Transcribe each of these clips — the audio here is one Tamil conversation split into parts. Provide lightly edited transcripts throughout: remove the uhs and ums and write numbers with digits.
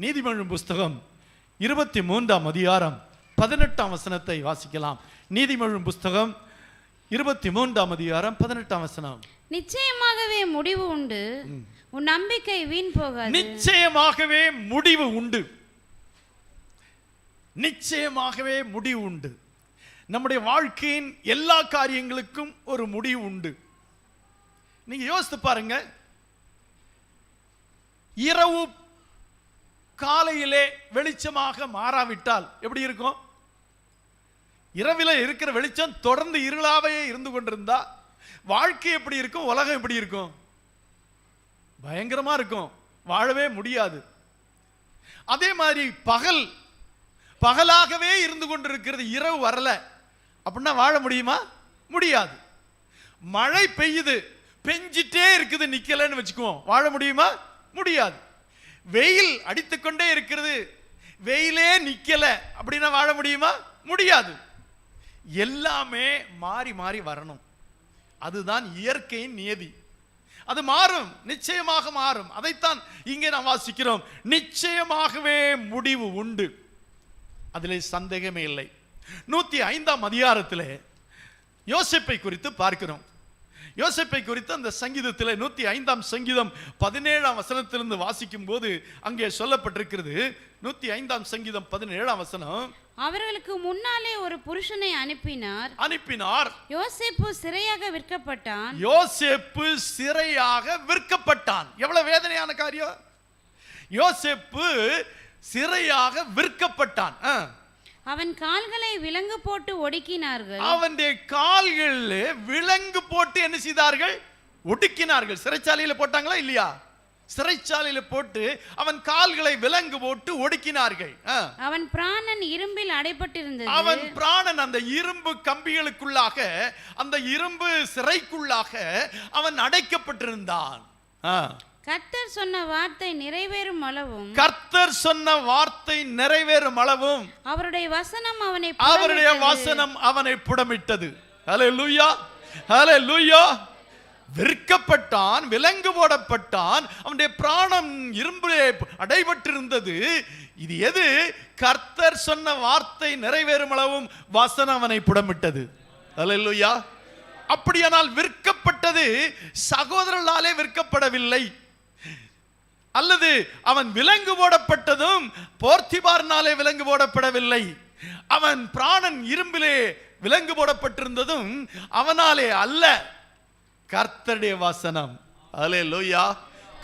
நீதிமொழியின் புஸ்தகம் 23ஆம் அதிகாரம் 18ஆம் வசனத்தை வாசிக்கலாம். நீதிமொழியின் புஸ்தகம் 23ஆம் அதிகாரம் 18ஆம் வசனம். நிச்சயமாகவே முடிவு உண்டு, உன் நம்பிக்கை வீண் போகாது. நிச்சயமாகவே முடிவு உண்டு. நிச்சயமாகவே முடிவு உண்டு. நம்முடைய வாழ்க்கையின் எல்லா காரியங்களுக்கும் ஒரு முடிவு உண்டு. நீங்க யோசித்து பாருங்க, இரவு காலையிலே வெளிச்சமாக மாறாவிட்டால் எப்படி இருக்கும்? இரவில இருக்கிற வெளிச்சம் தொடர்ந்து இருளாவே இருந்து கொண்டிருந்தா வாழ்க்கை எப்படி இருக்கும்? உலகம் எப்படி இருக்கும்? பயங்கரமா இருக்கும், வாழவே முடியாது. அதே மாதிரி பகலாகவே இருந்து கொண்டிருக்கிறது, இரவு வரல அப்படின்னா வாழ முடியுமா? முடியாது. மழை பெய்யுது, பெஞ்சிட்டே இருக்குது, நிக்கலன்னு வச்சுக்குவோம், வாழ முடியுமா? முடியாது. வெயில் அடித்துக்கொண்டே இருக்கிறது, வெயிலே நிக்கல அப்படின்னா வாழ முடியுமா? முடியாது. எல்லாமே மாறி மாறி வரணும். அதுதான் இயற்கையின் நியதி. அது மாறும், நிச்சயமாக மாறும். அதைத்தான் இங்கே நாம் வாசிக்கிறோம். நிச்சயமாகவே முடிவு உண்டு, அதிலே சந்தேகமே இல்லை. 105ஆம் அதிகாரத்திலே யோசேப்பை குறித்து பார்க்கிறோம். யோசேப்பை குறித்து அந்த சங்கீதத்தில் 105ஆம் சங்கீதம் 17ஆம் வசனத்திலிருந்து வாசிக்கும் போது அங்கே சொல்லப்பட்டிருக்கிறது. 105ஆம் சங்கீதம் 17ஆம் வசனம். அவர்களுக்கு முன்னாலே ஒரு புருஷனை அனுப்பினார். யோசேப்பு சிறையாக விற்கப்பட்டான். யோசேப்பு சிறையாக விற்கப்பட்டான். எவ்வளவு வேதனையான காரியம்! யோசேப்பு சிறையாக விற்கப்பட்டான். அவன் கால்களை விலங்கு போட்டு ஒடுக்கினார்கள். அவனுடைய கால்களில் விலங்கு போட்டு என்ன செய்தார்கள்? ஒடுக்கினார்கள். சிறைச்சாலையில் போட்டாங்களா இல்லையா? சிறைச்சாலையில் போட்டு அவன் கால்களை விலங்கு போட்டு ஒடுக்கினார்கள். அவன் பிராணன் இரும்பில் அடைபட்டிருந்தது. அவன் பிராணன் அந்த இரும்பு கம்பிகளுக்குள்ளாக, அந்த இரும்பு சிறைக்குள்ளாக அவன் அடைக்கப்பட்டிருந்தான். கர்த்தர் சொன்ன வார்த்தை நிறைவேறும் அளவும், கர்த்தர் சொன்ன வார்த்தை நிறைவேறும் அளவும் அவருடைய வசனம் அவனை புடமிட்டது. ஹல்லேலூயா, ஹல்லேலூயா. விற்கப்பட்டான், விலங்கு போடப்பட்டான், அவனுடைய பிராணம் இரும்பிலே அடைபட்டிருந்தது. இது எது? கர்த்தர் சொன்ன வார்த்தை நிறைவேறும் அளவும் வசனம் அவனை புடமிட்டது. ஹல்லேலூயா. அப்படியானால் விற்கப்பட்டது சகோதரர்களாலே விற்கப்படவில்லை, அல்லது அவன் விலங்கு போடப்பட்டதும் போர்த்திபார்னாலே விலங்கு போடப்படவில்லை. அவன் பிராணன் இரும்பிலே விலங்கு போடப்பட்டிருந்ததும் அவனாலே அல்ல, கர்த்தருடைய வசனம். ஹல்லேலூயா.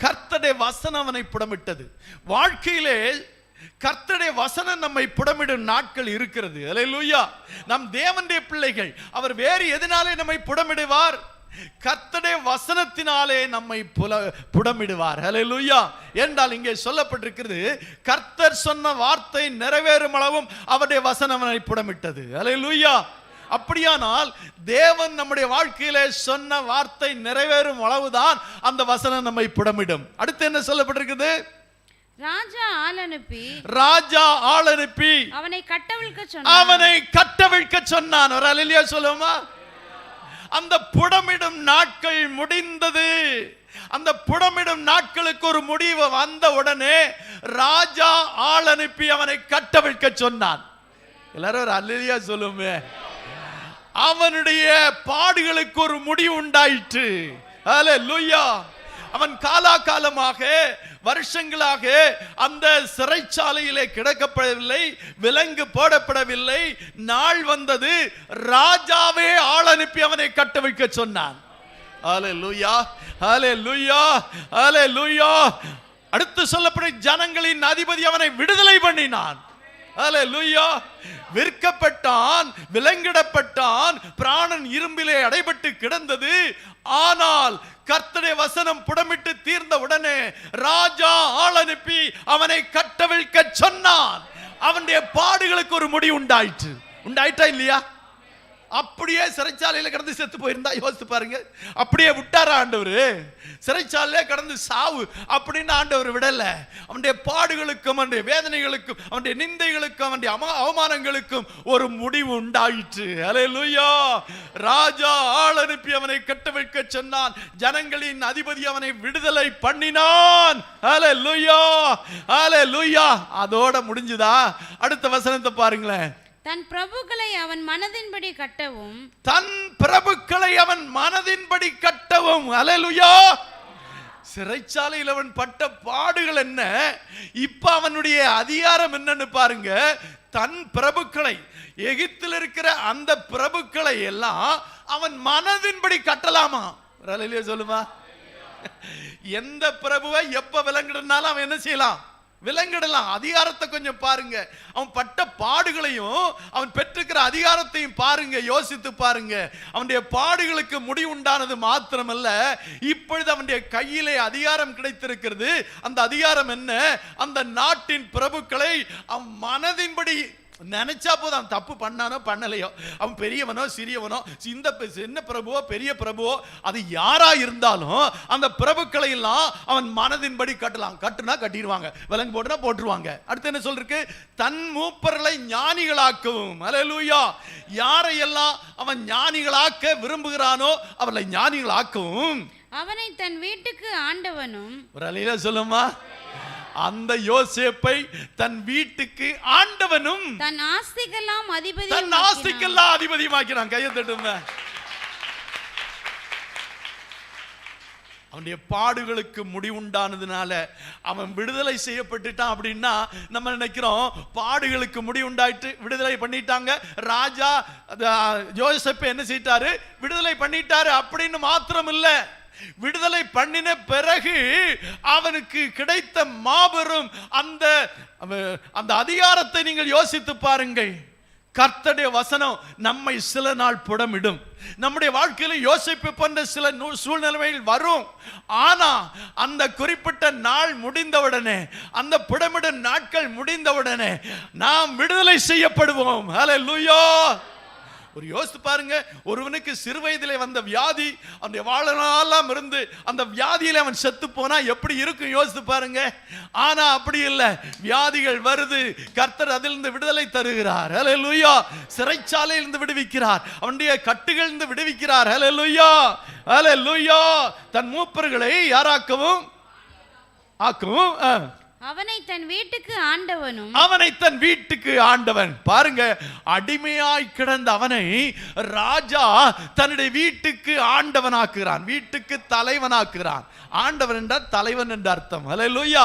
கர்த்தருடைய வசனம் அவனை புடமிட்டது. வாழ்க்கையிலே கர்த்தருடைய வசனம் நம்மை புடமிடும் நாட்கள் இருக்கிறது. ஹல்லேலூயா. நம் தேவனுடைய பிள்ளைகள், அவர் வேறு எதனாலே நம்மை புடமிடுவார்? கர்த்தருடைய வசனத்தினாலே நம்மை புடமிடுவார். ஹல்லேலூயா. என்றால் இங்கே சொல்லப்பட்டிருக்கிறது, கர்த்தர் சொன்ன வார்த்தை நிறைவேறும் அளவும் அவருடைய வசனம் அவனை புடமிட்டது. ஹல்லேலூயா. அப்படியானால் தேவன் நம்முடைய வாழ்க்கையிலே சொன்ன வார்த்தை நிறைவேறும் அளவுதான் அந்த வசனம் நம்மை புடமிடும். அடுத்து என்ன சொல்லப்பட்டிருக்குது? ராஜா ஆள் அனுப்பி அவனை கட்டவிழ்க்க சொன்னான். ஒரு அல்லேலூயா சொல்லுமா? அந்த புடமிடும் நாட்கள் முடிந்தது. அந்த புடமிடும் நாட்களுக்கு ஒரு முடிவு வந்த உடனே ராஜா ஆள் அனுப்பி அவனை கட்டவிழ்க்க சொன்னான். எல்லாரும் ஒரு அல்லேலூயா சொல்லுமே. அவனுடைய பாடுகளுக்கு ஒரு முடிவு உண்டாயிற்று. ஹல்லேலூயா. அவன் காலாகாலமாக, வருஷங்களாக அந்த சிறைச்சாலையிலே கிடக்கப்படவில்லை, விலங்கு போடப்படவில்லை. நாள் வந்தது, ராஜாவே ஆள் அனுப்பி அவனை கட்டவிழ்க்க சொன்னான். ஹல்லேலூயா, ஹல்லேலூயா, ஹல்லேலூயா. அடுத்து சொல்லப்படும் ஜனங்களின் அதிபதி அவனை விடுதலை பண்ணினான். ஹல்லேலூயா. விற்கப்பட்டான், விலங்கிடப்பட்டான், பிராணன் இரும்பிலே அடைபட்டு கிடந்தது. ஆனால் கர்த்தருடைய வசனம் புடமிட்டு தீர்ந்த உடனே ராஜா ஆள் அனுப்பி அவனை கட்டவிழ்க்க சொன்னான். அவனுடைய பாடுகளுக்கு ஒரு முடிவு உண்டாயிற்று. உண்டாயிட்டா இல்லையா? அப்படியே சிறைச்சாலையில் கடந்து செத்து போயிருந்தா யோசித்து பாருங்க. அப்படியே விட்டாரா ஆண்டவர்? சிறைச்சாலையிலே கடந்து சாவு அப்படின்னு ஆண்டவர் விடல. அவனுடைய பாடுகளுக்கும் அவனுடைய வேதனைகளுக்கும் அவனுடைய நிந்தைகளுக்கும் அவனுடைய அவமானங்களுக்கும் ஒரு முடிவு உண்டாயிற்று. அல்லேலூயா. ராஜா ஆள் அனுப்பி அவனை கட்ட வைக்க சொன்னான். ஜனங்களின் அதிபதி அவனை விடுதலை பண்ணினான். அல்லேலூயா, அல்லேலூயா. அதோட முடிஞ்சுதா? அடுத்த வசனத்தை பாருங்களேன். தன் பிரபுக்களை அவன் மனதின்படி கட்டவும், தன் பிரபுக்களை அவன் மனதின்படி கட்டவும். அல்லேலூயா. சிறைச்சாலையில் அவன் பட்ட பாடுகள் என்ன, இப்ப அவனுடைய அதிகாரம் என்னன்னு பாருங்க. தன் பிரபுக்களை, எகிப்தில் இருக்கிற அந்த பிரபுக்களை எல்லாம் அவன் மனதின்படி கட்டலாமா? அல்லேலூயா சொல்லுமா. எந்த பிரபுவை எப்ப விலங்கிடனாலும் அவன் என்ன செய்யலாம்? விலங்கிடலாம். அதிகாரத்தை கொஞ்சம் பாருங்க. அவன் பட்ட பாடுகளையும் அவன் பெற்றிருக்கிற அதிகாரத்தையும் பாருங்க, யோசித்து பாருங்க. அவனுடைய பாடுகளுக்கு முடிவு உண்டானது மாத்திரமல்ல, இப்பொழுது அவனுடைய கையிலே அதிகாரம் கிடைத்திருக்கிறது. அந்த அதிகாரம் என்ன? அந்த நாட்டின் பிரபுக்களை அவன் மனதின்படி நினைச்சா போதும். அவன் தப்பு பண்ணானோ பண்ணலையோ, அவன் பெரியவனோ சிறியவனோ, இந்த சின்ன பிரபுவோ பெரிய பிரபுவோ, அது யாரா இருந்தாலும் அந்த பிரபுக்களை எல்லாம் அவன் மனதின்படி கட்டலாம். கட்டுனா கட்டிடுவாங்க, விலங்கு போட்டுனா போட்டுருவாங்க. அடுத்து என்ன சொல்றதுக்கு? தன் மூப்பர்களை ஞானிகளாக்கவும். அல்லேலூயா. யாரையெல்லாம் அவன் ஞானிகளாக்க விரும்புகிறானோ அவர்களை ஞானிகளாக்கவும். அவனை தன் வீட்டுக்கு ஆண்டவனும். ஒரு அலையில சொல்லுமா. அந்த யோசேப்பை தன் வீட்டுக்கு ஆண்டவனும் தன் ஆஸ்திக்கெல்லாம் அதிபதியுமாக்கிறான். கையை தட்டுங்க. அவனுடைய பாடுகளுக்கு முடிவுண்டானதுனால அவன் விடுதலை செய்யப்பட்டுட்டான். அப்படின்னா நம்ம நினைக்கிறோம் பாடுகளுக்கு முடிவுண்டாயிட்டு விடுதலை பண்ணிட்டாங்க, ராஜா யோசேப்பை என்ன செய்தாரு? விடுதலை பண்ணிட்டாரு அப்படின்னு மாத்திரம் இல்ல. விடுதலை பண்ணின பிறகு அவனுக்கு கிடைத்த மாபெரும் அந்த அதிகாரத்தை நீங்கள் யோசித்து பாருங்கள். கர்த்தருடைய வசனம் நம்மை சில நாள் புடமிடும். நம்முடைய வாழ்க்கையில் யோசிப்பு போன்ற சில சூழ்நிலைகள் வரும். ஆனா அந்த குறிப்பிட்ட நாள் முடிந்தவுடனே, அந்த புடமிடும் நாட்கள் முடிந்தவுடனே நாம் விடுதலை செய்யப்படுவோம். அல்லேலூயா. ஒரு யோசித்து பாருங்க. ஒருவனுக்கு சிறு வயதிலே வந்த வியாதி அவனுடைய வாழ்நாளெல்லாம் இருந்து அந்த வியாதியில அவன் செத்து போனா எப்படி இருக்கும் யோசித்து பாருங்க. ஆனா அப்படி இல்லை. வியாதிகள் வருது, கர்த்தர் அதிலிருந்து விடுதலை தருகிறார். அல்லேலூயா. சிறைச்சாலையிலிருந்து விடுவிக்கிறார், அவனுடைய கட்டுகளிலிருந்து விடுவிக்கிறார். அல்லேலூயா, அல்லேலூயா. தன் மூப்பர்களை யாராக்கவும் ஆக்கவும். அவனை தன் வீட்டுக்கு ஆண்டவனும். அவனை தன் வீட்டுக்கு ஆண்டவன். பாருங்க, அடிமையாய் கிடந்த அவனை ராஜா தன்னுடைய வீட்டுக்கு ஆண்டவனாக்குகிறான், வீட்டுக்கு தலைவனாக்குகிறான். ஆண்டவன் என்றால் தலைவன் என்ற அர்த்தம். அல்லேலூயா.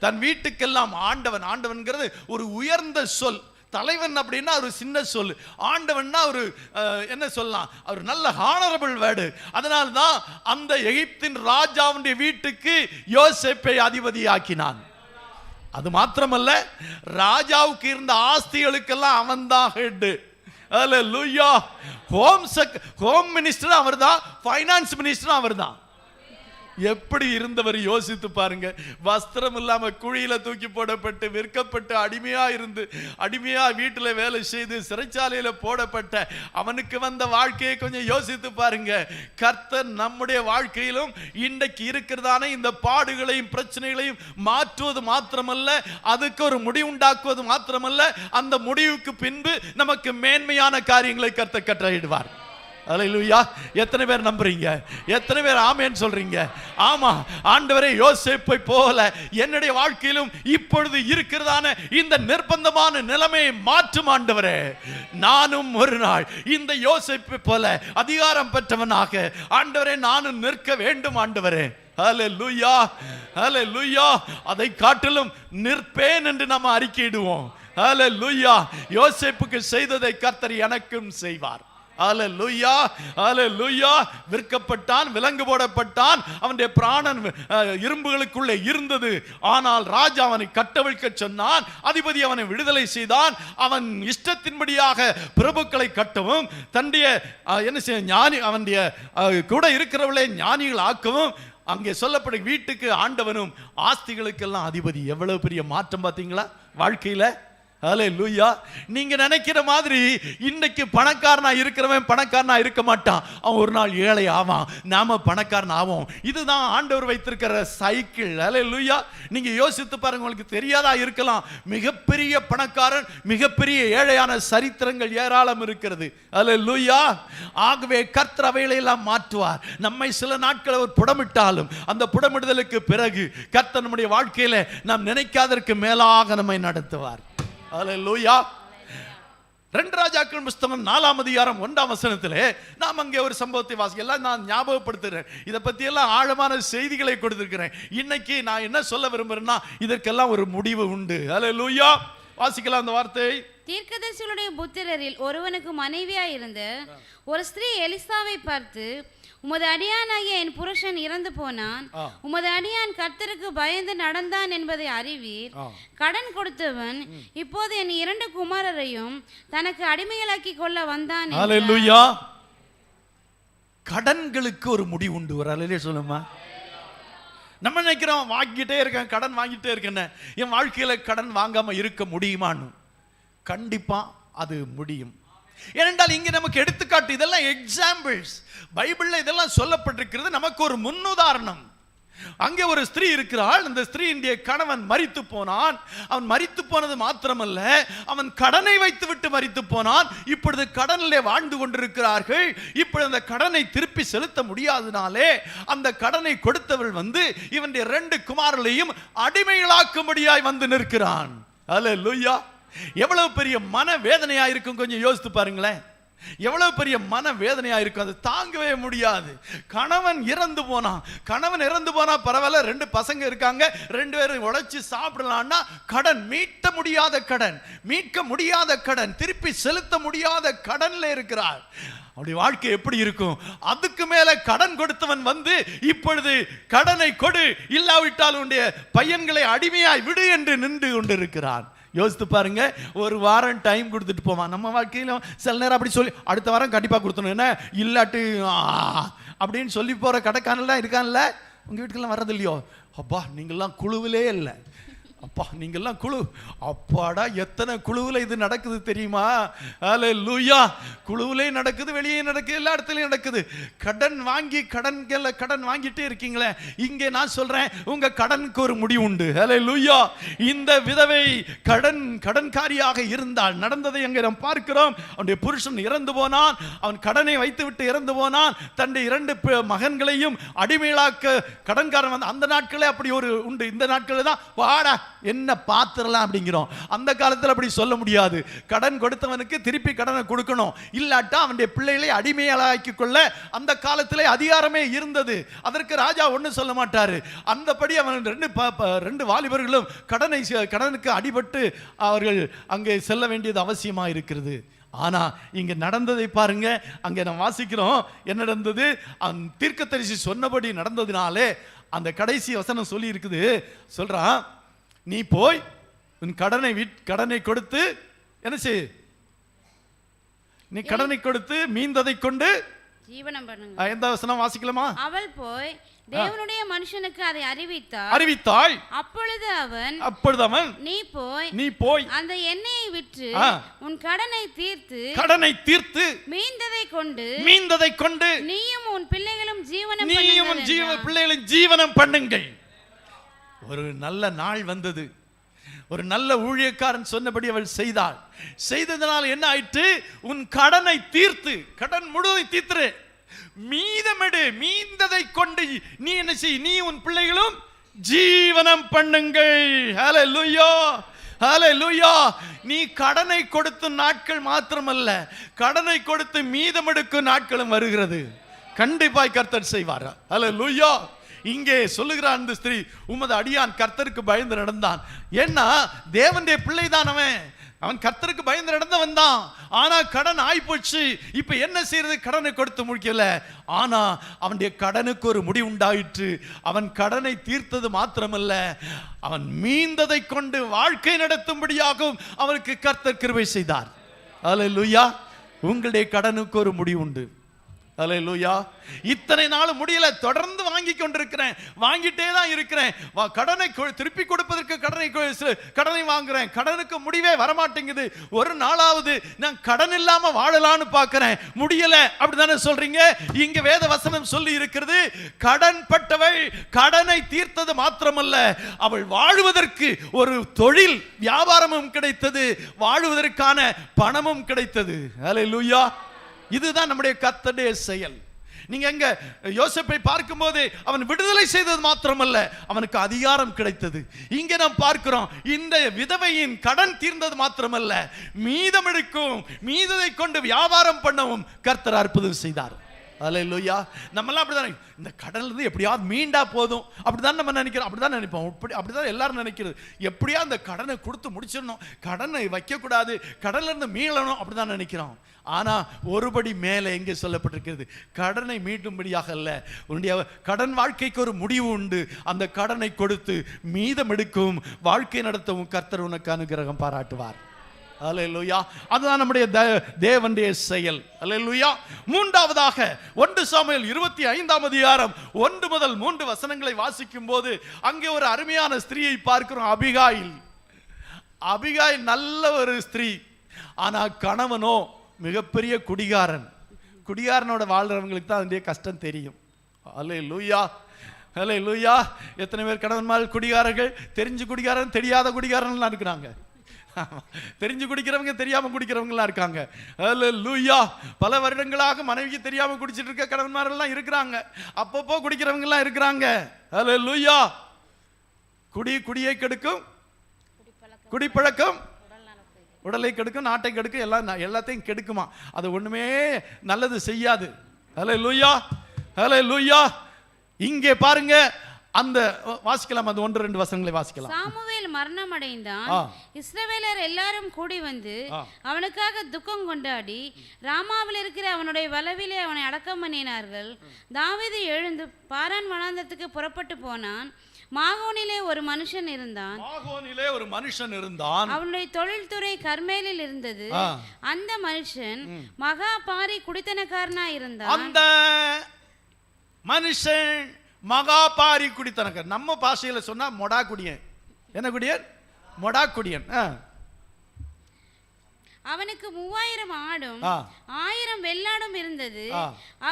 தன் வீட்டுக்கெல்லாம் ஆண்டவன். ஆண்டவன்கிறது ஒரு உயர்ந்த சொல். தலைவன் அப்படின்னா ஒரு சின்ன சொல். ஆண்டவன்னா ஒரு என்ன சொல்லலாம், ஒரு நல்ல ஹானரபிள் வேர்டு. அதனால தான் அந்த எகிப்தின் ராஜாவுடைய வீட்டுக்கு யோசேப்பை அதிபதியாக்கினான். அது மாத்திரமல்ல, ராஜாவுக்கு இருந்த ஆஸ்திகளுக்கெல்லாம் அவன் தான் ஹெட். அல்லேலூயா. ஹோம் மினிஸ்டர் அவர்தான், ஃபைனான்ஸ் மினிஸ்டர் அவர்தான். எப்படி இருந்தவர் யோசித்து பாருங்க. வஸ்திரம் இல்லாம குழியில தூக்கி போடப்பட்டு விற்கப்பட்டு அடிமையா இருந்து, அடிமையா வீட்டுல வேலை செய்து சிறைச்சாலையில போடப்பட்ட அவனுக்கு வந்த வாழ்க்கையை கொஞ்சம் யோசித்து பாருங்க. கர்த்தர் நம்முடைய வாழ்க்கையிலும் இன்றைக்கு இருக்கிறதான இந்த பாடுகளையும் பிரச்சனைகளையும் மாற்றுவது மாத்திரமல்ல, அதுக்கு ஒரு முடிவு உண்டாக்குவது மாத்திரமல்ல, அந்த முடிவுக்கு பின்பு நமக்கு மேன்மையான காரியங்களை கர்த்தர் கட்டளையிடுவார். அல்லேலூயா. எத்தனை பேர் நம்புறீங்க? எத்தனை பேர் ஆமென் சொல்றீங்க? ஆமா, ஆண்டவரே யோசேப்பை போல என்னுடைய வாழ்க்கையிலும் இப்பொழுது இருக்கிறதான இந்த நிர்பந்தமான நிலைமையை மாற்றும் ஆண்டவரே. நானும் ஒரு நாள் இந்த யோசேப்பை போல அதிகாரம் பெற்றவனாக ஆண்டவரே நானும் நிற்க வேண்டும் ஆண்டவரே. அல்லேலூயா, அல்லேலூயா. அதை காட்டிலும் நிற்பேன் என்று நாம் அறிக்கையிடுவோம். அல்லேலூயா. யோசேப்புக்கு செய்ததை கர்த்தர் எனக்கும் செய்வார். அல்லேலூயா, அல்லேலூயா. விற்கப்பட்டான், விலங்கு போடப்பட்டான், அவனுடைய பிராணன் இரும்புகளுக்குள்ளே இருந்தது. ஆனால் ராஜா அவனை கட்டவிழ்க்க சொன்னான், அதிபதி அவனை விடுதலை செய்தான். அவன் இஷ்டத்தின்படியாக பிரபுக்களை கட்டவும், தன்னுடைய என்ன செய்ய ஞானி அவனுடைய கூட இருக்கிறவளை ஞானிகள் ஆக்கவும், அங்கே சொல்லப்படும் வீட்டுக்கு ஆண்டவனும் ஆஸ்திகளுக்கெல்லாம் அதிபதி. எவ்வளவு பெரிய மாற்றம் பார்த்தீங்களா வாழ்க்கையில. ஹல்லேலூயா. நீங்க நினைக்கிற மாதிரி இன்னைக்கு பணக்காரனா இருக்கிறவன் பணக்காரனா இருக்க மாட்டான், அவன் ஒரு நாள் ஏழை ஆவான், நாம பணக்காரன் ஆவோம். இதுதான் ஆண்டவர் வைத்திருக்கிற சைக்கிள். ஹல்லேலூயா. நீங்க யோசித்து பாருங்க, உங்களுக்கு தெரியாதா இருக்கலாம், மிகப்பெரிய பணக்காரன் மிகப்பெரிய ஏழையான சரித்திரங்கள் ஏராளம் இருக்கிறது. ஹல்லேலூயா. ஆகவே கர்த்தர் அவைகளை எல்லாம் மாற்றுவார். நம்மை சில நாட்கள் அவர் புடமிட்டாலும் அந்த புடமிடுதலுக்கு பிறகு கர்த்தர் நம்முடைய வாழ்க்கையில நாம் நினைக்காதற்கு மேலாக நம்மை நடத்துவார். ஹல்லேலூயா. 2 ராஜாக்கள் புஸ்தகம் 4ஆம் அதிகாரம் 1ஆம் வசனத்திலே நாம் அங்கே ஒரு சம்பவத்தை எல்லாம் நான் ஞாபகப்படுத்துகிறேன். இதை பத்தி எல்லாம் ஆழமான செய்திகளை கொடுத்திருக்கிறேன். இன்னைக்கு நான் என்ன சொல்ல விரும்புறேன்னா, இதற்கெல்லாம் ஒரு முடிவு உண்டு. ஹல்லேலூயா. வாசிக்கலாம் அந்த வார்த்தை. தீர்க்கதரிசிகளுடைய புத்திரரில் ஒருவனுக்கு மனைவியாய் இருந்த ஒரு ஸ்திரீ எலிசாவை பார்த்து, உமது அடியானாகிய என் புருஷன் இறந்து போனான், உமது அடியான் கர்த்தருக்கு பயந்து நடந்தான் என்பதை அறிவீர். கடன் கொடுத்தவன் இப்போது என் 2 குமாரரையும் தனக்கு அடிமைகளாக்கி கொள்ள வந்தான். ஹல்லேலூயா. கடன்களுக்கு ஒரு முடிவு உண்டு. ஒரு அல்லேலூயா சொல்லுமா. நம்ம நினைக்கிறோம், வாங்கிட்டே இருக்கேன், கடன் வாங்கிட்டே இருக்கேன்னு, என் வாழ்க்கையில கடன் வாங்காம இருக்க முடியுமான்னு. கண்டிப்பா அது முடியும். ஏனென்றால் இங்கே நமக்கு எடுத்துக்காட்டு, இதெல்லாம் எக்ஸாம்பிள்ஸ். பைபிள்ல இதெல்லாம் சொல்லப்பட்டிருக்கிறது நமக்கு ஒரு முன்னுதாரணம். அங்கே ஒரு ஸ்திரீ இருக்கிறாள். இந்த ஸ்திரீயினுடைய கணவன் மரித்து போனான். அவன் மரித்து போனது மாத்திரமல்ல, அவன் கடனை வைத்து விட்டு மரித்து போனான். இப்பொழுது கடனிலே வாழ்ந்து கொண்டிருக்கிறார்கள். இப்பொழுது அந்த கடனை திருப்பி செலுத்த முடியாதனாலே அந்த கடனை கொடுத்தவள் இவனுடைய 2 குமாரர்களையும் அடிமைகளாக்கும்படியாய் வந்து நிற்கிறான். ஹல்லேலூயா. எவ்வளவு பெரிய மன வேதனையா இருக்கும் கொஞ்சம் யோசித்து பாருங்களேன். எவ்வளவு பெரிய மன வேதனையா இருக்கும், அது தாங்கவே முடியாது. கணவன் இறந்து போனா பரவாயில்ல, 2 பசங்க இருக்காங்க, 2 பேரும் உழைச்சு சாப்பிடலாம்னா கடன், மீட்க முடியாத கடன், திருப்பி செலுத்த முடியாத கடன்ல இருக்கிறார். அவருடைய வாழ்க்கை எப்படி இருக்கும்? அதுக்கு மேல கடன் கொடுத்தவன் இப்பொழுது கடனை கொடு, இல்லாவிட்டால் உன்னுடைய பையன்களை அடிமையாய் விடு என்று நின்று கொண்டிருக்கிறான். யோசித்து பாருங்க. ஒரு வாரம் டைம் கொடுத்துட்டு போவான். நம்ம வாழ்க்கையிலும் சில நேரம் அப்படி சொல்லி, அடுத்த வாரம் கண்டிப்பா கொடுத்தணும், என்ன இல்லாட்டி அப்படின்னு சொல்லி போற கடைக்கானெல்லாம் இருக்கான்ல. உங்க வீட்டுக்கெல்லாம் வர்றது இல்லையோ? அப்பா நீங்கெல்லாம் குழுவிலே இல்லை, அப்பா நீங்கெல்லாம் குழு, அப்பாடா எத்தனை குழுவில் இது நடக்குது தெரியுமா? ஹல்லேலூயா. குழுவிலே நடக்குது, வெளியே நடக்குது, எல்லா இடத்துலையும் நடக்குது. கடன் வாங்கிட்டே இருக்கீங்களே, இங்கே நான் சொல்றேன், உங்க கடனுக்கு ஒரு முடிவு உண்டு. ஹல்லேலூயா. இந்த விதவை கடன்காரியாக இருந்தால் நடந்ததை அங்கே நாம் பார்க்கிறோம். அவனுடைய புருஷன் இறந்து போனான், அவன் கடனை வைத்து விட்டு இறந்து போனான். தன்னுடைய 2 மகன்களையும் அடிமைகளாக்க கடன்காரன் அந்த நாட்களே அப்படி ஒரு உண்டு. இந்த நாட்களில் தான் வாடா என்ன பாத்திரலாம் அப்படிங்கிறோம். அந்த காலத்தில் அப்படி சொல்ல முடியாது. கடன் கொடுத்தவனுக்கு திருப்பி கடனை கொடுக்கணும், இல்லாட்டா அவனுடைய பிள்ளைகளை அடிமையாக்கி கொள்ள அந்த காலத்திலே அதிகாரமே இருந்தது. அதற்கு ராஜா ஒன்றும் சொல்ல மாட்டாரு. அந்தபடி அவன் 2 வாலிபர்களும் கடனுக்கு அடிபட்டு அவர்கள் அங்கே செல்ல வேண்டியது அவசியமா இருக்கிறது. ஆனா இங்க நடந்ததை பாருங்க. அங்கே நாம் வாசிக்கிறோம் என்ன நடந்தது. அவன் தீர்க்கதரிசி சொன்னபடி நடந்ததினாலே அந்த கடைசி வசனம் சொல்லி இருக்குது. சொல்றான், நீ போய் உன் கடனை கொடுத்து என்ன செய், நீ கடனை கொடுத்து மீந்ததை கொண்டு ஜீவனம் பண்ணுங்க. எந்த வசனம் வாசிக்கலாமா? அவள் போய் தேவனுடைய மனுஷனுக்கு அதை அறிவித்தாள். அப்பொழுது அவன் நீ போய் அந்த எண்ணெயை விற்று உன் கடனை தீர்த்து மீந்ததை கொண்டு நீயும் உன் பிள்ளைகளும் ஜீவனம் பண்ணுங்கள். ஒரு நல்ல நாள் வந்தது. ஒரு நல்ல ஊழியக்காரன் சொன்னபடி அவள் செய்ததனால் என்ன ஆயிற்று? உன் கடனை தீர்த்து, கடன் முழுவதை தீர்த்து, மீந்ததை கொண்டு நீ என்ன செய், நீ உன் பிள்ளைகளும் ஜீவனம் பண்ணுங்கள். ஹல்லேலூயா. ஹல்லேலூயா. நீ கடனை கொடுத்த நாட்கள் மாத்திரமல்ல, கடனை கொடுத்து மீதம் எடுக்கும் நாட்களும் வருகிறது. கண்டிப்பாய் கர்த்தர் செய்வார். ஹல்லேலூயா. இங்கே சொல்லுகிறான் இந்த ஸ்திரீ, உமது அடியான் கர்த்தருக்கு பயந்து நடந்தான். ஏன்னா தேவனுடைய பிள்ளைதான் அவன் கர்த்தருக்கு பயந்து நடந்தவன் தான். ஆனா கடன் ஆயிப்போச்சு. இப்ப என்ன செய்யறது? கடனை கொடுத்து முடிக்கல. ஆனா அவனுடைய கடனுக்கு ஒரு முடிவு உண்டாயிற்று. அவன் கடனை தீர்த்தது மாத்திரமல்ல, அவன் மீந்ததை கொண்டு வாழ்க்கை நடத்தும்படியாகவும் அவனுக்கு கர்த்தர் கிருபை செய்தார். ஹல்லேலூயா. உங்களுடைய கடனுக்கு ஒரு முடிவு உண்டு. அல்லேலூயா. இத்தனை நாள் முடியல, தொடர்ந்து வாங்கி கொண்டிருக்கிறேன், வாங்கிட்டே தான் இருக்கிறேன். கடனை திருப்பி கொடுப்பதற்கு கடனை வாங்குறேன், கடனுக்கு முடிவே வரமாட்டேங்குது. ஒரு நாளாவது நான் கடன் இல்லாம வாழலான்னு பார்க்கிறேன், முடியல. அப்படிதானே சொல்றீங்க? இங்க வேத வசனம் சொல்லி இருக்கிறது, கடன் பட்டவள் கடனை தீர்த்தது மாத்திரமல்ல, அவள் வாழ்வதற்கு ஒரு தொழில் வியாபாரமும் கிடைத்தது, வாழ்வதற்கான பணமும் கிடைத்தது. அல்லேலூயா. இதுதான் நம்முடைய கர்த்தருடைய செயல். நீங்க எங்க யோசேப்பை பார்க்கும்போது அவன் விடுதலை செய்தது மாத்திரமல்ல, அவனுக்கு அதிகாரம் கிடைத்தது. இங்க நாம் பார்க்கிறோம், இந்த விதவையின் கடன் தீர்ந்தது மாத்திரமல்ல, மீதம் எடுக்கும், மீதத்தை கொண்டு வியாபாரம் பண்ணவும் கர்த்தர் அற்புதம் செய்தார். அல்லேலூயா. நம்மெல்லாம் அப்படிதான், இந்த கடன்ல இருந்து எப்படியாவது மீண்டா போதும் அப்படிதான் நம்ம நினைக்கிறோம், அப்படிதான் நினைப்போம். அப்படிதான் எல்லாரும் நினைக்கிறது, எப்படியா அந்த கடனை கொடுத்து முடிச்சிடணும், கடனை வைக்க கூடாது, கடன்ல இருந்து மீளணும், அப்படிதான் நினைக்கிறோம். ஆனா ஒருபடி மேலே எங்கே சொல்லப்பட்டிருக்கிறது, கடனை மீட்டும்படியாக அல்ல, உன்னுடைய கடன் வாழ்க்கைக்கு ஒரு முடிவு உண்டு. அந்த கடனை கொடுத்து மீதம் எடுக்கும் வாழ்க்கை நடத்தவும் கர்த்தர் உனக்கு அனுகிரகம் பாராட்டுவார். அல்லேலூயா. அதுதான் நம்முடைய தேவனுடைய செயல். அல்லேலூயா. மூன்றாவதாக 1 சாமுவேல் 25ஆம் அதிகாரம் 1 முதல் 3 வசனங்களை வாசிக்கும் போது அங்கே ஒரு அருமையான ஸ்திரீயை பார்க்கிறோம், அபிகாயில். அபிகாயில் நல்ல ஒரு ஸ்திரீ, ஆனா கணவனோ மிகப்பெரிய குடிகாரன். குடிகாரனோட வாழ்றவங்களுக்கு தான் அதனுடைய கஷ்டம் தெரியும். அல்லேலூயா. அல்லேலூயா. எத்தனை பேர் கணவன்மார்கள் குடிகாரர்கள், தெரிஞ்சு குடிகாரன் தெரியாத குடிகாரன்லாம் இருக்கிறாங்க. தெரிஞ்சு குடிக்கிறவங்க தெரியாம குடிக்கிறவங்கலாம் இருக்காங்க. அல்லேலூயா. பல வருடங்களாக மனைவிக்கு தெரியாம குடிச்சிட்டு இருக்க கணவன்மாரெல்லாம் இருக்கிறாங்க, அப்பப்போ குடிக்கிறவங்க எல்லாம் இருக்கிறாங்க. அல்லேலூயா. குடியை கெடுக்கும், குடிப்பழக்கம் உடலை கெடுக்கும், நாட்டை கெடுக்கும், எல்லாத்தையும் கெடுக்குமா, அது ஒண்ணுமே நல்லது செய்யாது. அல்லேலூயா. அல்லேலூயா. இங்கே பாருங்க, அந்த வாசிக்கலாம், அந்த 1-2 வசனங்களை வாசிக்கலாம். சாமுவேல் மரணம் அடைந்தான். இஸ்ரவேலர் எல்லாரும் கூடி வந்து அவனுக்காக துக்கம் கொண்டாடி ராமாவில் இருக்கிற அவனுடைய வலவிலே அவனை அடக்கம் பண்ணினார்கள். தாவீது எழுந்து பாரான் வனாந்தரத்துக்கு புறப்பட்டு போனான். மாகோனிலே ஒரு மனுஷன் இருந்தான். அவனுடைய தொழில்துறை கர்மேலில் இருந்தது. அந்த மனுஷன் மகா பாரி குடித்தனக்காரனா இருந்தான். அந்த மனுஷன் மகா பாரி குடித்தனக்காரன், நம்ம பாஷையில சொன்னா மொடா குடியன். என்ன குடியன்? மொடா குடியன். அவனுக்கு 3000 ஆடும் 1000 வெள்ளாடும் இருந்தது.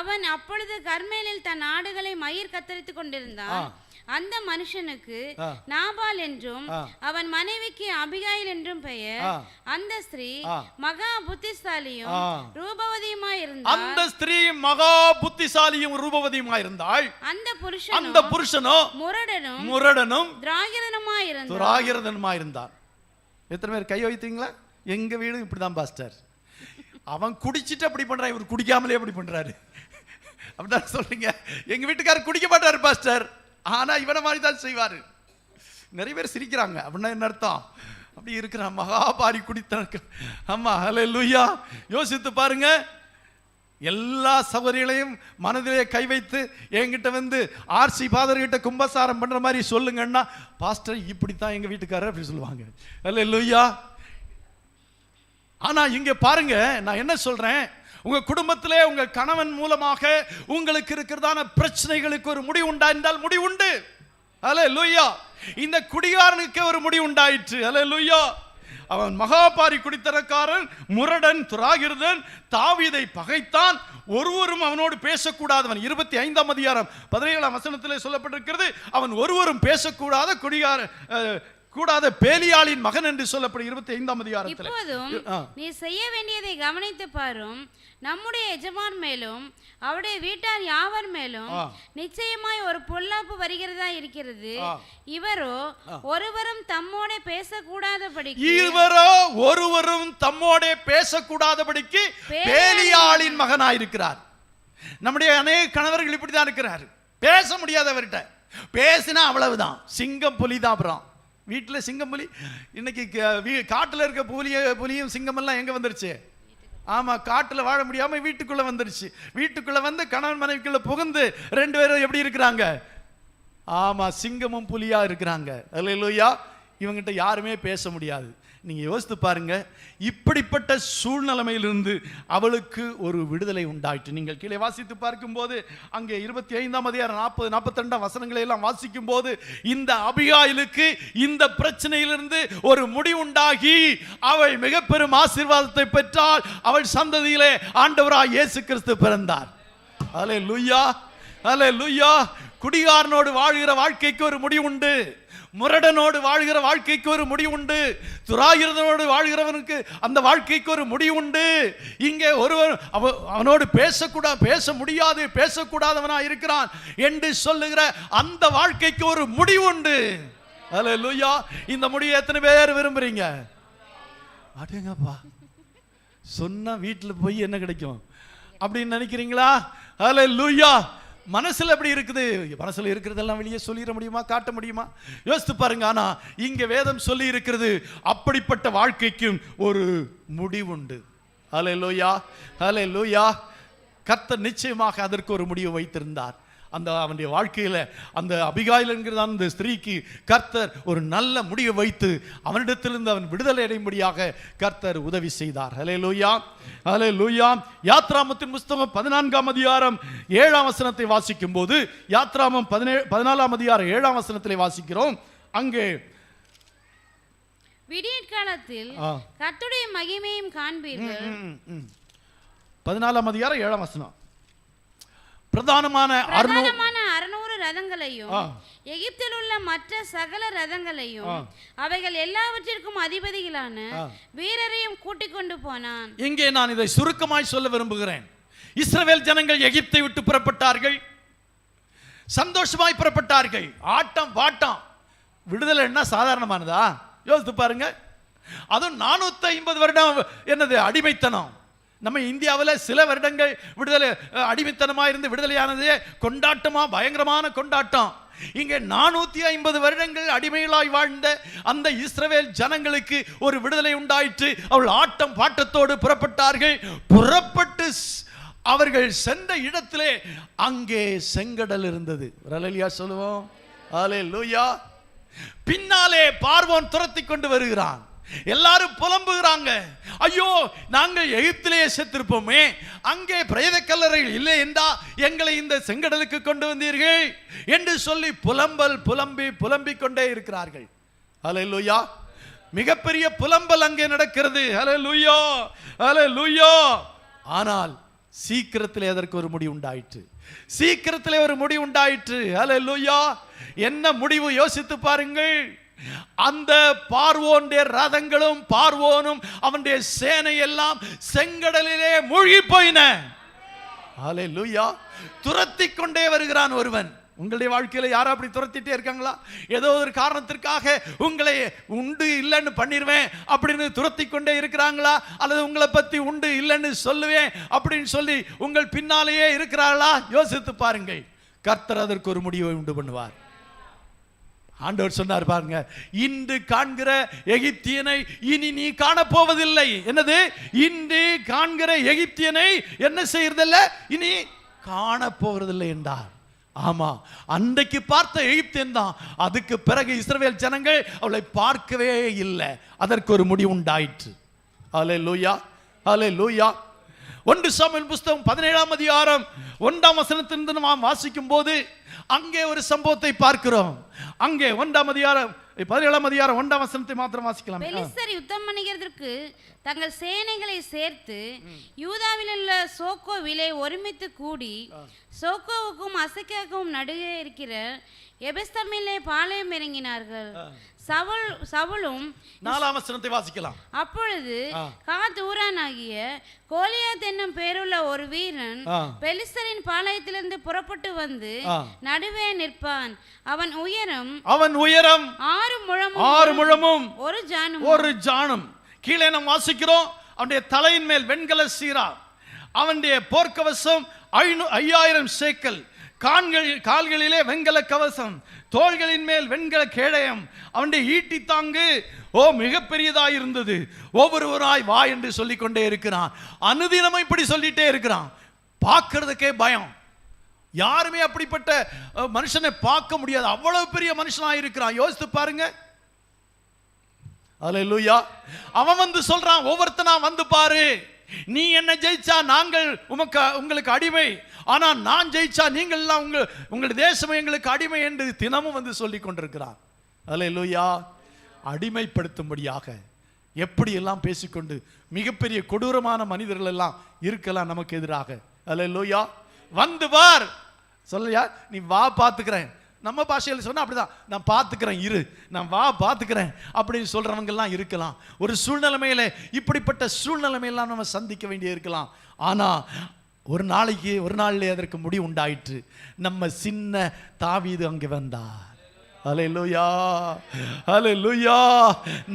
அவன் அப்பொழுது கர்மேலில் தன் ஆடுகளை மயிர் கத்தரித்துக் கொண்டிருந்தான். அந்த மனுஷனுக்கு நாபால் என்றும் அவன் மனைவிக்கு அபிகாயில் என்றும் பெயர். அந்த ஸ்திரீ மகா புத்திசாலியும் ரூபவதியுமாய் இருந்தாள். அந்த ஸ்திரீ மகா புத்திசாலியும் ரூபவதியுமாய் இருந்தாள். அந்த புருஷனோ முரடனும் துராகிரதனுமாய் இருந்தான். எத்தனை பேர் கை வைத்தீங்களா? எங்க வீடு இப்படிதான் பாஸ்டர். அவன் குடிச்சிட்டு அப்படி பண்றான், இவர் குடிக்காமலே அப்படி பண்றாரு. அப்படிதான் சொல்றீங்க. எங்க வீட்டுக்காரர் குடிக்க மாட்டாரு பாஸ்டர், ஆனா இவனை மாதிரி தான் செய்வாரு. நிறைய பேர் சிரிக்கிறாங்க. அப்படின்னா என்ன அர்த்தம்? அப்படி இருக்கிறான், மகாபாரி குடித்தனக்கு. ஆமா. அல்லேலூயா. யோசித்து பாருங்க, எல்லா சகோதரிகளையும் மனதிலே கை வைத்து என்கிட்ட வந்து ஆர்சி ஃபாதர் கிட்ட கும்பசாரம் பண்ற மாதிரி சொல்லுங்கன்னா, பாஸ்டர் இப்படித்தான் எங்க வீட்டுக்காரர் அப்படி சொல்லுவாங்க. அல்லேலூயா. ஆனா இங்க பாருங்க, நான் என்ன சொல்றேன், உங்க குடும்பத்திலே உங்க கணவன் மூலமாக உங்களுக்கு இருக்கிறதான பிரச்சனைகளுக்கு ஒரு முடிவு உண்டா என்றால் முடிவு உண்டு. அல்லேலூயா. இந்த குடிகாரனுக்கு ஒரு முடிவு உண்டாயிற்று. அல்லேலூயா. அவன் மகாபாரி குடித்தனக்காரன், முரடன், துராகிரதன், தாவீதை பகைத்தான், ஒருவரும் அவனோடு பேசக்கூடாதவன். 25ஆம் அதிகாரம் 17ஆம் வசனத்திலே சொல்லப்பட்டிருக்கிறது, அவன் ஒருவரும் பேசக்கூடாத கூடாத பேலியாளின் மகன் என்று சொல்லப்படும் 25ஆம் அதிகாரத்தில். இப்போதும் நீ செய்ய வேண்டியதை கவனித்து பாரும். நம்முடைய எஜமான் மேலும் அவருடைய வீட்டார் யாவர் மேலும் நிச்சயமாய் ஒரு பொல்லாப்பு வருகிறதா இருக்கிறது. இவரோ ஒருவரும் தம்மோட பேசக்கூடாதபடிக்கு பேலியாளின் மகனாயிருக்கிறார். நம்முடைய அநேக கணவர்கள் இப்படிதான் இருக்கிறார், பேச முடியாதவர்கிட்ட பேசினா அவ்வளவுதான், சிங்கம் புலி தான். அப்புறம் வீட்டில் சிங்கம் புலி, இன்னைக்கு காட்டில் இருக்க புலியும் சிங்கம் எல்லாம் எங்க வந்துருச்சு? ஆமா, காட்டில் வாழ முடியாம வீட்டுக்குள்ள வந்துருச்சு. வீட்டுக்குள்ள வந்து கணவன் மனைவிக்குள்ள புகுந்து 2 பேரும் எப்படி இருக்கிறாங்க? ஆமா, சிங்கமும் புலியா இருக்கிறாங்க. அல்லேலூயா. இவங்கிட்ட யாருமே பேச முடியாது. நீங்க யோசித்து பாருங்க, இப்படிப்பட்ட சூழ்நிலைமையிலிருந்து அவளுக்கு ஒரு விடுதலை உண்டாயிற்று. நீங்கள் கீழே வாசித்து பார்க்கும்போது அங்கே 25ஆம் அதிகாரம் 40, 42 வசனங்களை எல்லாம் வாசிக்கும் போது இந்த அபிகாயிலுக்கு இந்த பிரச்சனையிலிருந்து ஒரு முடிவு உண்டாகி அவள் மிக பெரும் ஆசீர்வாதத்தை பெற்றால். அவள் சந்ததியிலே ஆண்டவராய் இயேசு கிறிஸ்து பிறந்தார். அல்லேலூயா, அல்லேலூயா. குடிகாரனோடு வாழ்கிற வாழ்க்கைக்கு ஒரு முடிவு உண்டு. முரடனோடு வாழ்கிற வாழ்க்கைக்கு ஒரு முடிவு உண்டு. துராகிரதனோடு வாழ்கிறவனுக்கு அந்த வாழ்க்கைக்கு ஒரு முடிவு உண்டு. இங்கே ஒருவன் அவனோடு பேச முடியாது, பேசக்கூடாதவனா இருக்கிறான் என்று சொல்லுகிற அந்த வாழ்க்கைக்கு ஒரு முடிவு உண்டு. அல்லேலூயா. இந்த முடிவை எத்தனை பேர் விரும்புறீங்க? அடேங்கப்பா, சொன்னா வீட்டில் போய் என்ன கிடைக்கும் அப்படின்னு நினைக்கிறீங்களா? அல்லேலூயா. மனசுல எப்படி இருக்குது? மனசுல இருக்கிறதெல்லாம் வெளியே சொல்லிட முடியுமா, காட்ட முடியுமா? யோசித்து பாருங்க. ஆனா இங்க வேதம் சொல்லி இருக்கிறது, அப்படிப்பட்ட வாழ்க்கைக்கும் ஒரு முடிவுண்டு. அல்லேலூயா, அல்லேலூயா. கர்த்தர் நிச்சயமாக அதற்கு ஒரு முடிவு வைத்திருந்தார். அந்த அவனுடைய வாழ்க்கையில அந்த அபிகாயில் என்கிற அந்த ஸ்திரீக்கு கர்த்தர் ஒரு நல்ல முடிவை வைத்து அவனிடத்திலிருந்து அவன் விடுதலை அடையும்படியாக கர்த்தர் உதவி செய்தார். ஹல்லேலூயா, ஹல்லேலூயா. யாத்ராமத்தின் புஸ்தகம் 14ஆம் அதிகாரம் 7ஆம் வசனத்தை வாசிக்கும் போது, யாத்ராமம் 14ஆம் அதிகாரம் 7ஆம் வசனத்திலே வாசிக்கிறோம். அங்கே விடியற்காலத்தில் கர்த்தருடைய மகிமையும் காண்பீர்கள். 14ஆம் அதிகாரம் 7ஆம் வசனம். பிரதானமான 600 ரதங்களையும் எகிப்தில் உள்ள மற்ற சகல ரதங்களையும் அவைகள் எல்லாவற்றிற்கும் அதிபதிகளான வீரரையும் கூட்டிக் கொண்டு போனான். இங்கே நான் இதை சுருக்கமாய் சொல்ல விரும்புகிறேன். இஸ்ரவேல் ஜனங்கள் எகிப்தை விட்டு புறப்பட்டார்கள், சந்தோஷமாய் புறப்பட்டார்கள். ஆட்டம் பாட்டம். விடுதலை என்ன சாதாரணமானதா? யோசித்து பாருங்க. அதுவும் 450 வருடம் என்னது அடிமைத்தனம். நம்ம இந்தியாவில் சில வருடங்கள் விடுதலை அடிமைத்தனமாக இருந்து விடுதலையானதே கொண்டாட்டமா, பயங்கரமான கொண்டாட்டம். இங்கே 450 வருடங்கள் அடிமைகளாய் வாழ்ந்த அந்த இஸ்ரவேல் ஜனங்களுக்கு ஒரு விடுதலை உண்டாயிற்று. அவள் ஆட்டம் பாட்டத்தோடு புறப்பட்டார்கள். புறப்பட்டு அவர்கள் சென்ற இடத்திலே அங்கே செங்கடல் இருந்தது. அல்லேலூயா சொல்லுவோம். அல்லேலூயா. பின்னாலே பார்வோன் துரத்தி கொண்டு வருகிறான். எல்லாரும் புலம்புகிறாங்க, ஐயோ நாங்கள் எகிப்திலேயே செத்திருப்போமே, அங்கே பிரேத கல்லறைகள் இல்லை என்றா எங்களை இந்த செங்கடலுக்கு கொண்டு வந்தீர்கள் என்று சொல்லி புலம்பிக் கொண்டே இருக்கிறார்கள். அல்லேலூயா. மிகப்பெரிய புலம்பல் அங்கே நடக்கிறது. அல்லேலூயா, அல்லேலூயா. ஆனால் சீக்கிரத்திலே அதற்கு ஒரு முடிவு உண்டாயிற்று. சீக்கிரத்திலே ஒரு முடிவு உண்டாயிற்று. அல்லேலூயா. என்ன முடிவு? யோசித்து பாருங்கள். அந்த பார்வோனுடைய ரதங்களும் பார்வோனும் அவனுடைய சேனை எல்லாம் செங்கடலிலே மூழ்கி போயின. அல்லேலூயா. துரத்தி கொண்டே வருகிறான் ஒருவன். உங்களுடைய வாழ்க்கையில யாரும் அப்படி துரத்திட்டே இருக்காங்களா? ஏதோ ஒரு காரணத்திற்காக உங்களை உண்டு இல்லைன்னு பண்ணிடுவேன் அப்படின்னு துரத்தி கொண்டே இருக்கிறாங்களா? அல்லது உங்களை பத்தி உண்டு இல்லைன்னு சொல்லுவேன் அப்படின்னு சொல்லி உங்கள் பின்னாலேயே இருக்கிறார்களா? யோசித்து பாருங்கள். கர்த்தர் அதற்கு ஒரு முடிவை உண்டு பண்ணுவார். ஆண்டவர் சொன்னார் பாருங்க, இன்று காண்கிற எகிப்தியனை இனி நீ காணப்போவதில்லை. என்னது? இன்று காண்கிற எகிப்தியனை என்ன செய்யறதில்லை, இனி காணப்போவதில்லை என்றார். ஆமா, அன்றைக்கு பார்த்த எகிப்தியன் தான். அதுக்கு பிறகு இஸ்ரவேல் ஜனங்கள் அவளை பார்க்கவே இல்லை. அதற்கு ஒரு முடிவு உண்டாயிற்று. அல்லேலூயா, அல்லேலூயா. 1 சாமுவேல் புஸ்தகம் 17ஆம் அதிகாரம் 1ஆம் வசனத்திலிருந்து நாம் வாசிக்கும் போது அங்கே ஒரு சம்பவத்தை பார்க்கிறோம். அங்கே 1ஆம் அதிகாரம் 17ஆம் அதிகாரம் 1ஆம் வசனத்தை மாத்திரம் வாசிக்கலாம். பெலிஸ்தர் யுத்தம் பண்ணுகிறதற்கு தங்கள் சேனைகளை சேர்த்து யூதாவில் உள்ள சோக்கோவிலே ஒருமித்து கூடி சோக்கோவுக்கும் அசெக்காவுக்கும் நடுவே இருக்கிற எபெஸ்தமிலே பாளையம் இறங்கினார்கள். சவுலும் 4ஆம் வசனத்தை வாசிக்கலாம். அப்பொழுது காத் ஊரானாகிய கோலியாத் என்னும் பேருள்ள ஒரு வீரன் பெலிஸ்தரின் பாளையத்திலிருந்து புறப்பட்டு வந்து நடுவே நிற்பான். அவன் உயரம் 6 முழமும் ஒரு ஜானும். கீழே நாம் வாசிக்கிறோம், அவனுடைய தலையின் மேல் வெண்கல சீரா, அவனுடைய போர்க்கவசம் 5000 சேக்கல், கால்களிலே வெண்கல கவசம், தோள்களின் மேல் வெண்கல கேடயம், அவனுடைய ஈட்டி தாங்கு மிக பெரியதாய் இருந்தது. ஒவ்வொருவராய் வா என்று சொல்லிக் கொண்டே இருக்கிறான். அனுதினமும் இப்படி சொல்லிட்டே இருக்கிறான். பார்க்கிறதுக்கே பயம். யாருமே அப்படிப்பட்ட மனுஷனை பார்க்க முடியாது. அவ்வளவு பெரிய மனுஷனாய் இருக்கிறான். யோசித்து பாருங்க. அல்லேலூயா. அவன் வந்து சொல்றான், ஒவ்வொருத்தனா வந்து பாரு, நீ என்ன ஜெயிச்சா நாங்கள் உங்களுக்கு அடிமை, ஆனா நான் ஜெயிச்சா நீங்கள் எல்லாம் உங்கள் தேசம் எங்களுக்கு அடிமை என்று தினமும் வந்து சொல்லி கொண்டிருக்கிறான். அல்லேலூயா. அடிமைப்படுத்தும்படியாக எப்படி எல்லாம் பேசிக்கொண்டு மிகப்பெரிய கொடூரமான மனிதர்கள் எல்லாம் இருக்கலாம் நமக்கு எதிராக. அல்லேலூயா. வந்து பார் சொல்லையா, நீ வா பார்த்துக்கிறேன். நம்ம பாஷையில் சொன்னா அப்படிதான், நான் பார்த்துக்கிறேன் இரு, நான் வா பார்த்துக்கிறேன் அப்படின்னு சொல்றவங்க எல்லாம் இருக்கலாம். ஒரு சூழ்நிலைமையில இப்படிப்பட்ட சூழ்நிலைமையெல்லாம் நம்ம சந்திக்க வேண்டிய இருக்கலாம். ஆனா ஒரு நாளிலே அதற்கு முடிவு உண்டாயிற்று. நம்ம சின்ன தாவீது அங்கே வந்தார். அல்லேலூயா, அல்லேலூயா.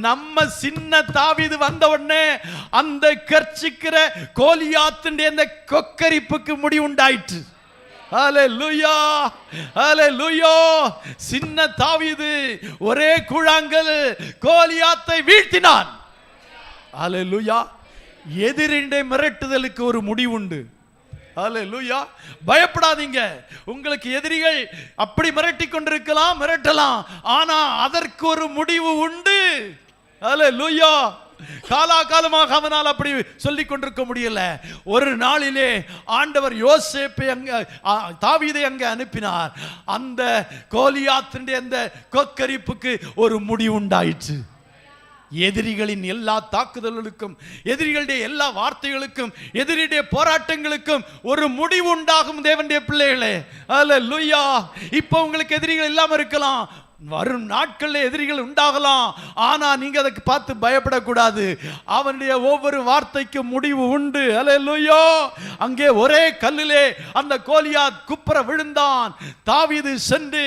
நம்ம சின்ன தாவீது வந்த உடனே அந்த கர்ச்சிக்கிற கோலியாத்தின் அந்த கொக்கரிப்புக்கு முடிவு உண்டாயிற்று. அல்லேலூயா, அல்லேலூயா. சின்ன தாவீது ஒரே கூழாங்கல் கோலியாத்தை வீழ்த்தினான். அல்லேலூயா. எதிரிண்டை மிரட்டுதலுக்கு ஒரு முடிவு உண்டு. அல்லேலூயா. பயப்படாதீங்க. உங்களுக்கு எதிரிகள் அப்படி மிரட்டி கொண்டிருக்கலாம், மிரட்டலாம், ஆனா அதற்கு ஒரு முடிவு உண்டு. அல்லேலூயா. காலாகாலமாக அவனால் அப்படி சொல்லிக் கொண்டிருக்க முடியல. ஒரு நாளிலே ஆண்டவர் யோசேப்பை தாவீதை அங்கே அனுப்பினார். அந்த கோலியாத்தின் அந்த கொக்கரிப்புக்கு ஒரு முடிவு உண்டாயிற்று. எதிரிகளின் எல்லா தாக்குதல்களுக்கும், எதிரிகளுடைய எல்லா வார்த்தைகளுக்கும், எதிரியுடைய போராட்டங்களுக்கும் ஒரு முடிவு உண்டாகும் தேவனுடைய பிள்ளைகளே. அல்லேலூயா. இப்போ உங்களுக்கு எதிரிகள் இல்லாம இருக்கலாம், வரும் நாட்களில் எதிரிகள் உண்டாகலாம், ஆனா நீங்க அதுக்கு பார்த்து பயப்படக்கூடாது. அவனுடைய ஒவ்வொரு வார்த்தைக்கும் முடிவு உண்டு. அல்லேலூயா. அங்கே ஒரே கல்லிலே அந்த கோலியாத் குப்புற விழுந்தான். தாவீது சென்று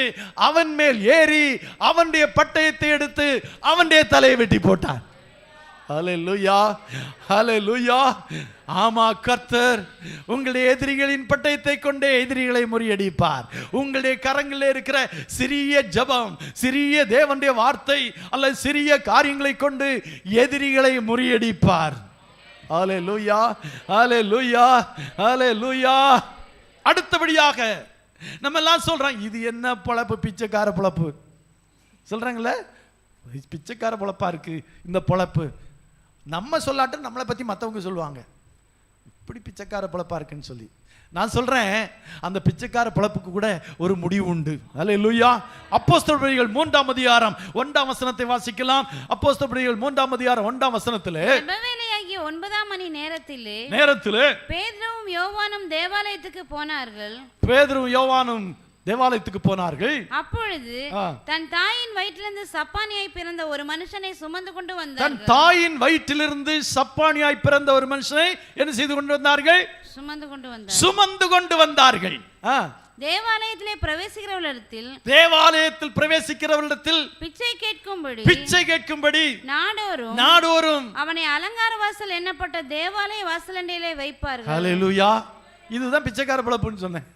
அவன் மேல் ஏறி அவனுடைய பட்டயத்தை எடுத்து அவனுடைய தலையை வெட்டி போட்டான். அல்லேலூயா, அல்லேலூயா. ஆமா, கர்த்தர் உங்களுடைய எதிரிகளின் பட்டயத்தை கொண்டே எதிரிகளை முறியடிப்பார். உங்களுடைய கரங்களில் இருக்கிற சிறிய ஜெபம், சிறிய தேவனுடைய வார்த்தை அல்லது சிறிய காரியங்களை கொண்டு எதிரிகளை முறியடிப்பார். அல்லேலூயா, அல்லேலூயா, அல்லேலூயா. அடுத்தபடியாக நம்ம எல்லாம் சொல்றோம், இது என்ன பொழப்பு, பிச்சைக்கார பொழப்பு சொல்றாங்களே, பிச்சைக்கார பொழப்பா இருக்கு இந்த பொழப்பு. நம்ம சொல்லாட்டும் நம்மளை பத்தி மற்றவங்க சொல்லுவாங்க, இப்படி பிச்சைக்கார பொழப்பா இருக்குன்னு சொல்லி. நான் சொல்றேன், அந்த பிச்சைக்கார பொழப்புக்கு கூட ஒரு முடிவு உண்டு. அல்லேலூயா. அப்போஸ்தலர்கள் 3ஆம் அதிகாரம் 1ஆம் வசனத்தை வாசிக்கலாம். அப்போஸ்தலர்கள் 3ஆம் அதிகாரம் 1ஆம் வசனத்திலே, ஜெபவேளையாகிய 9ஆம் மணி நேரத்திலே பேதுருவும் யோவானும் தேவாலயத்துக்கு போனார்கள். பேதுருவும் யோவானும் தேவாலயத்துக்கு போனார்கள். அப்பொழுது தன் தாயின் வயிற்றிலிருந்து சப்பானியாய் பிறந்த ஒரு மனுஷனை சுமந்து கொண்டு வந்தார்கள். தன் தாயின் வயிற்றிலிருந்து சப்பானியாய் பிறந்த ஒரு மனுஷனை என்ன செய்து கொண்டு வந்தார்கள்? சுமந்து கொண்டு வந்தார்கள். தேவாலயத்திலே பிரவேசிக்கிறவர்களிடத்தில் பிச்சை கேட்கும்படி நாடோறும் அவனை அலங்கார வாசல் எண்ணப்பட்ட தேவாலய வாசலண்டையிலே வைப்பார்கள். அல்லேலூயா. இதுதான் பிச்சைக்கார பொழப்புன்னு சொன்னேன்.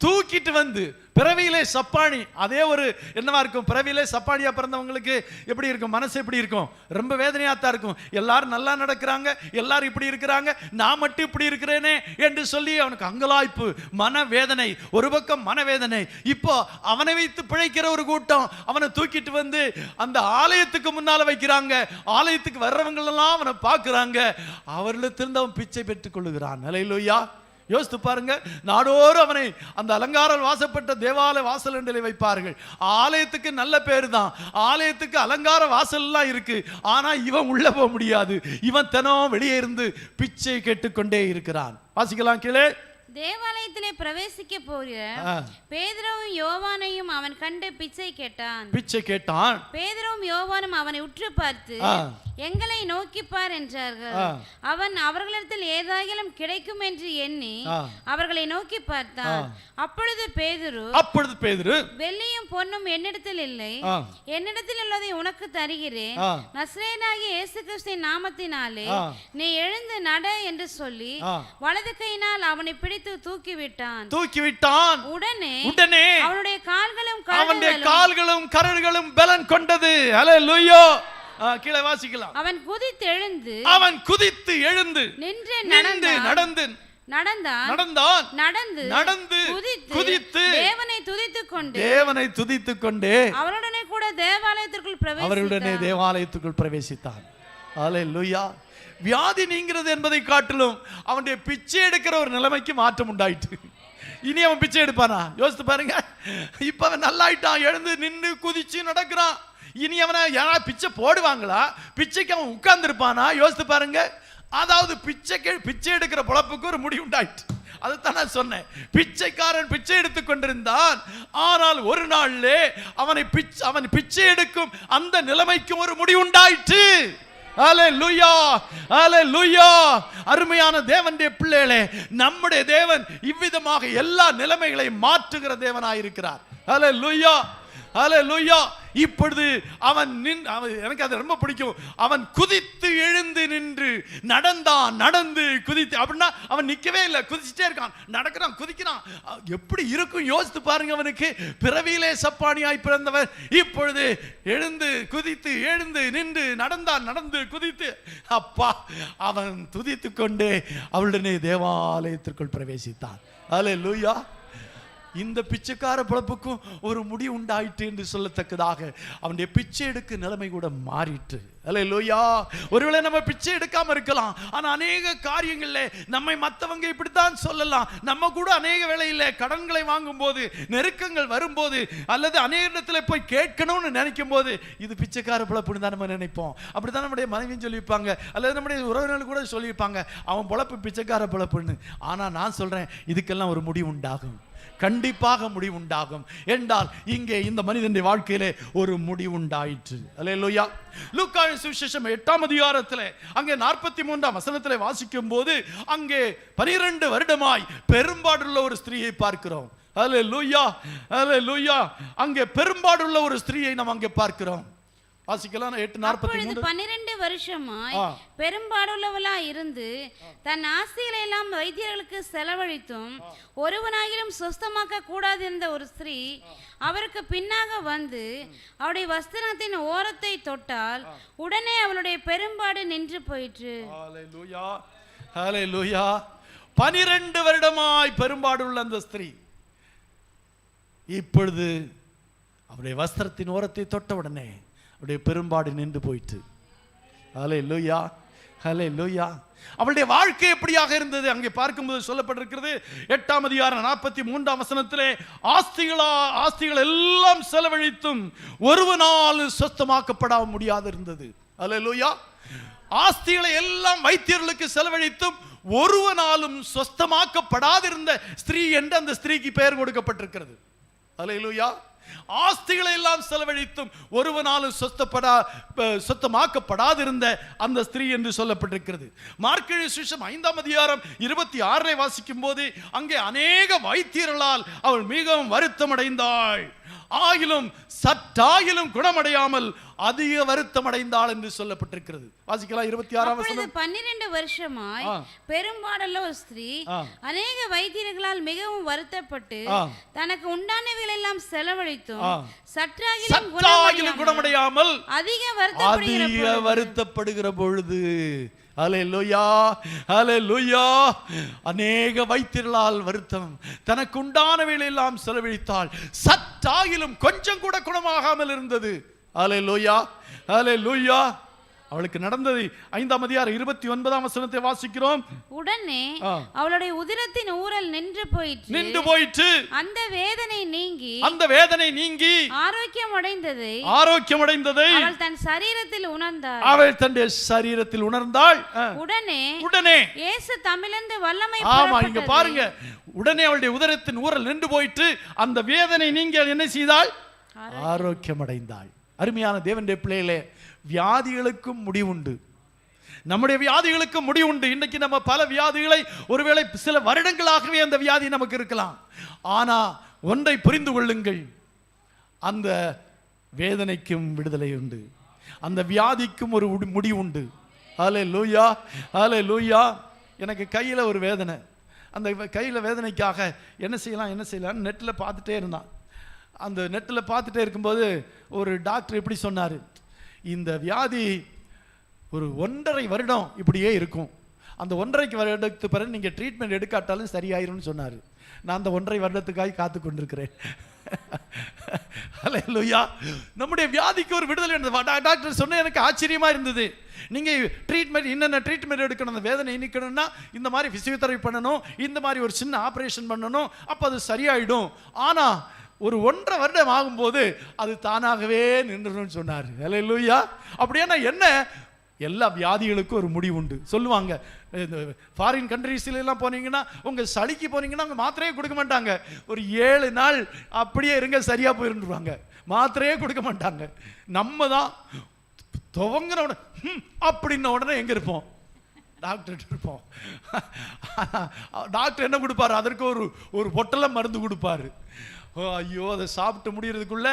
தூக்கிட்டு வந்து பிறவியிலே சப்பானி, அதே ஒரு என்னவா இருக்கும், பிறவியிலே சப்பானியா பிறந்தவங்களுக்கு எப்படி இருக்கும், மனசு எப்படி இருக்கும், ரொம்ப வேதனையாத்தான் இருக்கும். எல்லாரும் நல்லா நடக்கிறாங்க, எல்லாரும் இப்படி இருக்கிறாங்க, நான் மட்டும் இப்படி இருக்கிறேனே என்று சொல்லி அவனுக்கு அங்கலாய்ப்பு, மனவேதனை. ஒரு பக்கம் மனவேதனை. இப்போ அவனை வைத்து பிழைக்கிற ஒரு கூட்டம் அவனை தூக்கிட்டு வந்து அந்த ஆலயத்துக்கு முன்னால வைக்கிறாங்க. ஆலயத்துக்கு வர்றவங்க எல்லாம் அவனை பார்க்கிறாங்க. அவர்களிடத்திலிருந்து அவன் பிச்சை பெற்றுக் கொள்ளுகிறான். அல்லேலூயா. யோசித்து பாருங்க, நாடோறு அவனை அந்த அலங்கார வாசப்பட்ட தேவாலய வாசல் என்றே வைப்பார்கள். ஆலயத்துக்கு நல்ல பேரு தான், ஆலயத்துக்கு அலங்கார வாசல் எல்லாம் இருக்கு, ஆனா இவன் உள்ள போக முடியாது. இவன் தினம் வெளியே இருந்து பிச்சை கேட்டுக்கொண்டே இருக்கிறான். வாசிக்கலாம் கீழே. தேவாலயத்திலே பிரவேசிக்க போகிற பேதுருவும் யோவானையும் அவன் கண்டு பிச்சை கேட்டான். பேதுருவும் யோவானும் அவனை உற்று பார்த்து, எங்களை நோக்கிப்பார் என்றார்கள். அவன் அவர்களிடத்தில் ஏதாகிலும் கிடைக்கும் என்று எண்ணி அவர்களை நோக்கி பார்த்தான். அப்பொழுது பேதுரு, வெள்ளியும் பொன்னும் என்னிடத்தில் இல்லை, என்னிடத்தில் உள்ளதை உனக்கு தருகிறேன், நசரேயனாகிய இயேசு கிறிஸ்துவின் நாமத்தினாலே நீ எழுந்து நட என்று சொல்லி வலது கையினால் அவனை பிடித்து தூக்கிவிட்டான். உடனே அவனுடைய கால்களும் கரடுகளும் பலன் கொண்டது. அல்லேலூயா. கீழே வாசிக்கலாம். அவன் குதித்து எழுந்து நின்று நடந்து குதித்து தேவனை துதித்துக் கொண்டே அவருடனே கூட தேவாலயத்திற்குள் தேவாலயத்துக்குள் பிரவேசித்தான். ஹல்லேலூயா. வியாதி நீங்கிறது என்பதை காட்டிலும் அவனுடைய பிச்சை எடுக்கிற ஒரு நிலைமைக்கு மாற்றம் உண்டாயிட்டு. இனி அவன் பிச்சை எடுப்பானா? யோசித்து பாருங்க. இப்ப அவன் நல்லாயிட்டான், எழுந்து நின்று குதிச்சு நடக்கிறான். இனி அவனை யாராவது பிச்சை போடுவாங்களா? பிச்சைக்கு அவன் உட்கார்ந்து இருப்பானா? யோசித்து பாருங்க. அதாவது பிச்சை எடுக்கிற பொழப்புக்கு ஒரு முடிவு உண்டாயிட்டு. அதுதான் நான் சொன்னேன். பிச்சைக்காரன் பிச்சை எடுத்துக் கொண்டிருந்தான். ஆனால் ஒரு நாளிலே அவன் பிச்சை எடுக்கும் அந்த நிலைமைக்கு ஒரு முடிவு உண்டாயிற்று. ஹல்லேலூயா, ஹல்லேலூயா. அருமையான தேவனுடைய பிள்ளைகளே, நம்முடைய தேவன் இவ்விதமாக எல்லா நிலைமைகளையும் மாற்றுகிற தேவனாயிருக்கிறார். ஹல்லேலூயா, ஹல்லேலூயா. இப்பொழுது எனக்கு அது ரொம்ப பிடிக்கும். அவன் குதித்து எழுந்து நின்று நடந்து குதித்து, அப்படின்னா அவன் நிற்கவே இல்லை, குதிச்சுட்டே இருக்கான், நடக்கிறான், குதிக்கிறான். எப்படி இருக்கும் யோசித்து பாருங்க. அவனுக்கு பிறவியிலே சப்பானியாய் பிறந்தவர் இப்பொழுது எழுந்து நின்று நடந்து குதித்து, அப்பா, அவன் துதித்து கொண்டே அவளுடனே தேவாலயத்திற்குள் பிரவேசித்தான். ஹல்லேலூயா. இந்த பிச்சைக்கார பிழப்புக்கும் ஒரு முடிவு உண்டாயிற்று என்று சொல்லத்தக்கதாக அவனுடைய பிச்சை எடுக்க நிலைமை கூட மாறிட்டு. ஹல்லேலூயா. ஒருவேளை நம்ம பிச்சை எடுக்காம இருக்கலாம், ஆனா அநேக காரியங்கள்ல நம்மை மற்றவங்க இப்படித்தான் சொல்லலாம். நம்ம கூட அநேக வேளையில கடன்களை வாங்கும் போது, நெருக்கங்கள் வரும்போது, அல்லது அநேக இடத்துல போய் கேட்கணும்னு நினைக்கும் போது, இது பிச்சைக்கார பிழப்புன்னு தான் நம்ம நினைப்போம். அப்படித்தான் நம்முடைய மனைவியும் சொல்லியிருப்பாங்க, அல்லது நம்முடைய உறவினர்கள் கூட சொல்லியிருப்பாங்க, அவன் பிழப்பு பிச்சைக்கார பிழப்புன்னு. ஆனா நான் சொல்றேன், இதுக்கெல்லாம் ஒரு முடிவு உண்டாகும், கண்டிப்பாக முடிவு உண்டாகும். என்றால் இங்கே இந்த மனிதனுடைய வாழ்க்கையிலே ஒரு முடிவு உண்டாயிற்று. அல்லேலூயா. லூக்காவின் சுவிசேஷம் 8ஆம் அதிகாரத்திலே அங்கே 43ஆம் வசனத்திலே வாசிக்கும் போது, அங்கே 12 வருடமாய் பெரும்பாடுள்ள ஒரு ஸ்திரீயை பார்க்கிறோம். அல்லேலூயா, அல்லேலூயா. அங்கே பெரும்பாடுள்ள ஒரு ஸ்திரீயை நாம் அங்கே பார்க்கிறோம். வாசிக்கலாம். 8:43. 12 வருஷமாய் பெரும்பாடுள்ளவளாய் இருந்து தன் ஆஸ்திகளை எல்லாம் வைத்தியர்களுக்கு செலவழித்தும் ஒருவனாகிலும் சுஸ்தமாக்க கூடாது இருந்த ஒரு ஸ்திரீ அவருக்கு பின்னாக வந்து அவருடைய வஸ்திரத்தின் ஓரத்தை தொட்டால் உடனே அவளுடைய பெரும்பாடு நின்று போயிற்று. ஹல்லேலூயா, ஹல்லேலூயா. 12 வருடமாய் பெரும்பாடுள்ள அந்த ஸ்திரீ இப்பொழுது அவருடைய வஸ்திரத்தின் ஓரத்தை தொட்ட உடனே அவருடைய பெரும்பாடு நின்று போயிட்டு. ஹல்லேலூயா, ஹல்லேலூயா. அவளுடைய வாழ்க்கை எப்படியாக இருந்தது அங்கே பார்க்கும்போது சொல்லப்பட்டிருக்கிறது. 8ஆம் அதிகாரம் 43ஆம் வசனத்திலே, ஆஸ்திகள் எல்லாம் செலவழித்தும் ஒருவனால் சொஸ்தமாக்கப்பட முடியாது இருந்தது. ஹல்லேலூயா. ஆஸ்திகளை எல்லாம் வைத்தியர்களுக்கு செலவழித்தும் ஒருவனாலும் சொஸ்தமாக்கப்படாதிருந்த ஸ்திரீ என்று அந்த ஸ்திரீக்கு பெயர் கொடுக்கப்பட்டிருக்கிறது. ஹல்லேலூயா. ஆஸ்திகளை எல்லாம் செலவழித்தும் ஒருவனாலும் சொத்தமாக்கப்படாதிருந்த அந்த ஸ்திரீ என்று சொல்லப்பட்டிருக்கிறது. மார்க்கு சுவிசேஷம் 5ஆம் அதிகாரம் 26 வாசிக்கும் போது, அங்கே அநேக வைத்தியர்களால் அவள் மிகவும் வருத்தம் அடைந்தாள், ஆகிலும் சற்றாகிலும் குணமடையாமல் அதிக வருத்தம் அடைந்தாள் என்று சொல்லப்பட்டிருக்கிறது. வாசிக்கலாம். 26ஆம் வசனம். 12 வருஷமாய் பெரும்பாடுள்ள ஒரு ஸ்திரீ அநேக வைத்தியர்களால் மிகவும் வருத்தப்பட்டு தனக்கு உண்டானவைகள் எல்லாம் செலவழித்தும் சற்றாகிலும் குணமடையாமல் அதிக வருத்தப்படுகிற பொழுது, ஹல்லேலூயா, ஹல்லேலூயா. அநேக வைத்தியர்களால் வருத்தம், தனக்கு உண்டானவைகளை எல்லாம் செலவழித்தாள், சற்றாகிலும் கொஞ்சம் கூட குணமாகாமல் இருந்தது. ஹல்லேலூயா, ஹல்லேலூயா. அவளுக்கு நடந்தது 5ஆம் அதிகாரம் 29ஆம் வசனத்தை வாசிக்கிறோம். உடனே அவளுடைய உதிரத்தின் ஊறல் நின்று போயிற்று. அந்த வேதனை நீங்கி ஆரோக்கியம் அடைந்ததை அவள் தன் சரீரத்தில் உணர்ந்தாள். உடனே இயேசு தம்மிலிருந்து வல்லமை புறப்பட்டது. இங்க பாருங்க, உடனே அவளுடைய உதிரத்தின் ஊறல் நின்று போயிற்று. அந்த வேதனை நீங்கி என்ன செய்தாள்? ஆரோக்கியம் அடைந்தாள். அருமையான தேவனுடைய பிள்ளைகளே, வியாதிகளுக்கும் முடிவுண்டு, நம்முடைய வியாதிகளுக்கும் முடிவுண்டு. இன்றைக்கு நம்ம பல வியாதிகளை, ஒருவேளை சில வருடங்களாகவே அந்த வியாதி நமக்கு இருக்கலாம். ஆனா ஒன்றை புரிந்து கொள்ளுங்கள், அந்த வேதனைக்கும் விடுதலை உண்டு, அந்த வியாதிக்கும் ஒரு முடிவு உண்டு. ஹல்லேலூயா, ஹல்லேலூயா. எனக்கு கையில் ஒரு வேதனை, அந்த கையில் வேதனைக்காக என்ன செய்யலாம் நெட்டில் பார்த்துட்டே இருந்தான். அந்த நெட்டில் பார்த்துட்டே இருக்கும்போது ஒரு டாக்டர் எப்படி சொன்னார், இந்த வியாதி ஒரு 1.5 வருடம் இப்படியே இருக்கும், அந்த 1.5 வருடத்துக்கு பிறகு நீங்கள் ட்ரீட்மெண்ட் எடுக்காட்டாலும் சரியாயிரும்னு சொன்னார். நான் அந்த 1.5 வருடத்துக்காக காத்து கொண்டிருக்கிறேன். ஹல்லேலூயா. நம்முடைய வியாதிக்கு ஒரு விடுதலை இருந்தது. டாக்டர் சொன்ன எனக்கு ஆச்சரியமா இருந்தது. நீங்க ட்ரீட்மெண்ட் என்னென்ன ட்ரீட்மெண்ட் எடுக்கணும், அந்த வேதனை நீக்கணும்னா இந்த மாதிரி பிசியோதெரபி பண்ணணும், இந்த மாதிரி ஒரு சின்ன ஆப்ரேஷன் பண்ணணும், அப்போ அது சரியாயிடும். ஆனா ஒரு 1.5 வருடம் ஆகும்போது அது தானாகவே நின்றுன்னு சொன்னார். ஹல்லேலூயா. அப்படின்னா என்ன, எல்லா வியாதிகளுக்கும் ஒரு முடிவு உண்டு சொல்லுவாங்க. இந்த ஃபாரின் கண்ட்ரீஸ்லாம் போனீங்கன்னா, உங்கள் சளிக்கு போனீங்கன்னா அவங்க மாத்திரையே கொடுக்க மாட்டாங்க. ஒரு 7 நாள் அப்படியே இருங்க சரியாக போயிருந்துருவாங்க, மாத்திரையே கொடுக்க மாட்டாங்க. நம்ம தான் துவங்கின உடனே அப்படின்ன உடனே எங்கே இருப்போம், டாக்டர் இருப்போம். டாக்டர் என்ன கொடுப்பாரு, அதற்கு ஒரு பொட்டலை மருந்து கொடுப்பாரு. ஐயோ, அதை சாப்பிட்டு முடியறதுக்குள்ள